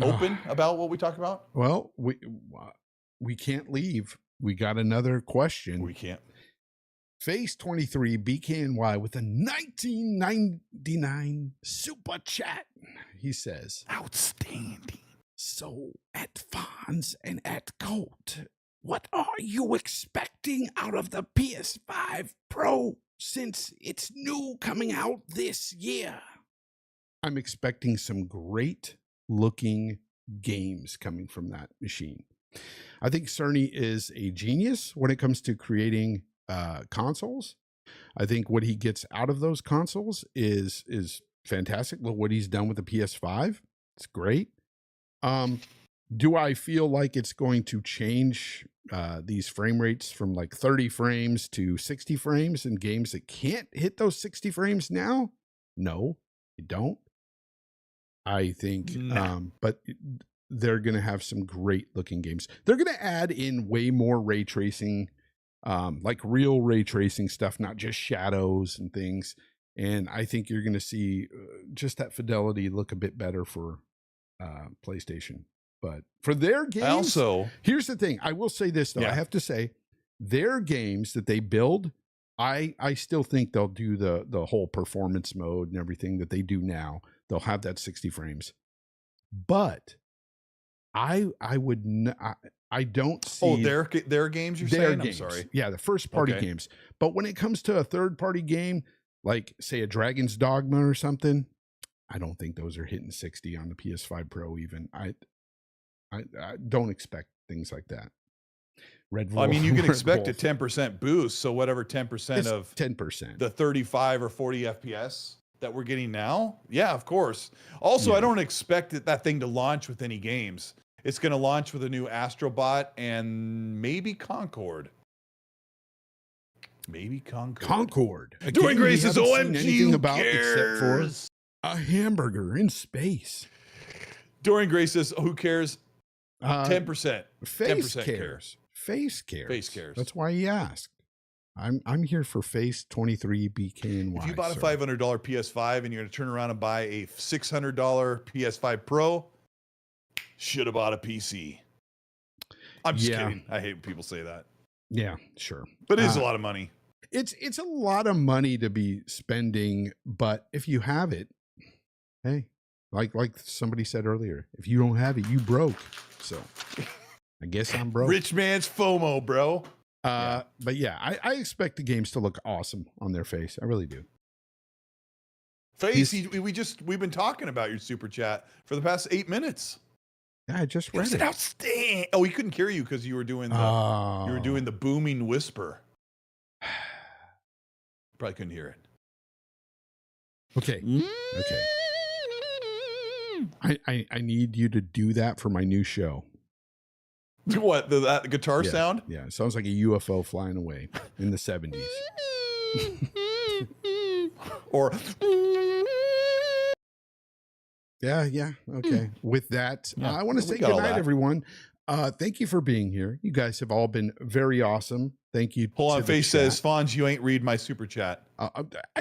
open about what we talk about. Well, we can't leave. We got another question. We can't. Face 23 BKNY with a 1999 super chat. He says, outstanding. So at Fonz and at Colt, what are you expecting out of the PS5 Pro since it's new coming out this year? I'm expecting some great looking games coming from that machine. I think Cerny is a genius when it comes to creating consoles. I think what he gets out of those consoles is fantastic. Look what he's done with the PS5. It's great. Do I feel like it's going to change these frame rates from like 30 frames to 60 frames in games that can't hit those 60 frames now? No, you don't. I think, but they're going to have some great looking games. They're going to add in way more ray tracing, like real ray tracing stuff, not just shadows and things. And I think you're going to see just that fidelity look a bit better for PlayStation. But for their games, here's the thing. I will say this, though. Yeah. I have to say, their games that they build, I still think they'll do the whole performance mode and everything that they do now. They'll have that 60 frames. But I don't see... Oh, their games you're saying? Games. I'm sorry. Yeah, the first party games. But when it comes to a third party game, like, say, a Dragon's Dogma or something, I don't think those are hitting 60 on the PS5 Pro even. I don't expect things like that. I mean, you can expect a 10% boost. So whatever 10% of 10%, the 35 or 40 FPS that we're getting now. Yeah, of course. Also, I don't expect that thing to launch with any games. It's going to launch with a new Astrobot and maybe Concord. Concord. Doing Grace's OMG about except for a hamburger in space. Doing Grace's who cares? 10%. Face cares. Face cares. Face cares. That's why he asked. I'm here for Face 23 BKNY. If you bought a $500 PS5 and you're going to turn around and buy a $600 PS5 Pro, should have bought a PC. I'm just kidding. I hate when people say that. Yeah, sure. But it is a lot of money. It's a lot of money to be spending, but if you have it, hey, like somebody said earlier, if you don't have it, you broke. So I guess I'm broke. Rich man's FOMO, bro. But yeah, I expect the games to look awesome on their face. I really do. Face, we've been talking about your super chat for the past 8 minutes. Yeah, I just read it. Outstanding. Oh, he couldn't hear you because you were doing the booming whisper. Probably couldn't hear it. Okay. I need you to do that for my new show. What, that guitar sound? Yeah, it sounds like a UFO flying away in the 70s. Or yeah. Okay. With that, I want to say goodnight, everyone. Thank you for being here. You guys have all been very awesome. Thank you. Hold on, Face says, Fonz, you ain't read my super chat. I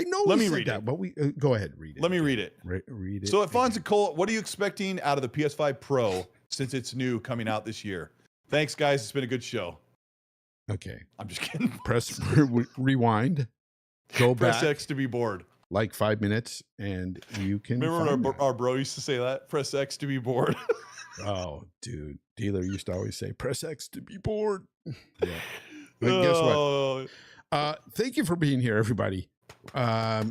know. Let me read that, but go ahead, read it. Let me read it. Read it. So, Fonz and Colt, what are you expecting out of the PS5 Pro since it's new coming out this year? Thanks, guys. It's been a good show. Okay. I'm just kidding. Press rewind. Go back. Press X to be bored. Like 5 minutes, and you can. Remember our bro used to say that? Press X to be bored. Oh, dude. Dealer used to always say, press X to be bored. Yeah. But guess what? Thank you for being here, everybody. I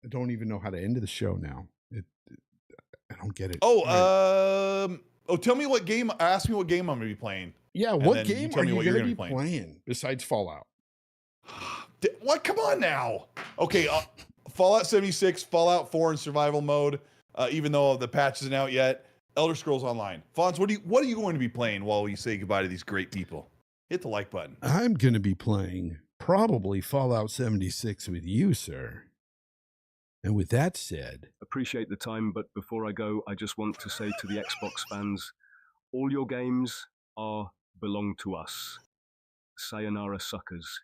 don't even know how to end the show now. I don't get it. Tell me what game. Ask me what game I'm going to be playing. Yeah, what game are you going to be playing besides Fallout? What? Come on now. Okay, Fallout 76, Fallout 4 in survival mode. Even though the patch isn't out yet. Elder Scrolls Online. Fonz, what are you going to be playing while we say goodbye to these great people? Hit the like button. I'm going to be playing probably Fallout 76 with you, sir. And with that said... Appreciate the time, but before I go, I just want to say to the Xbox fans, all your games belong to us. Sayonara, suckers.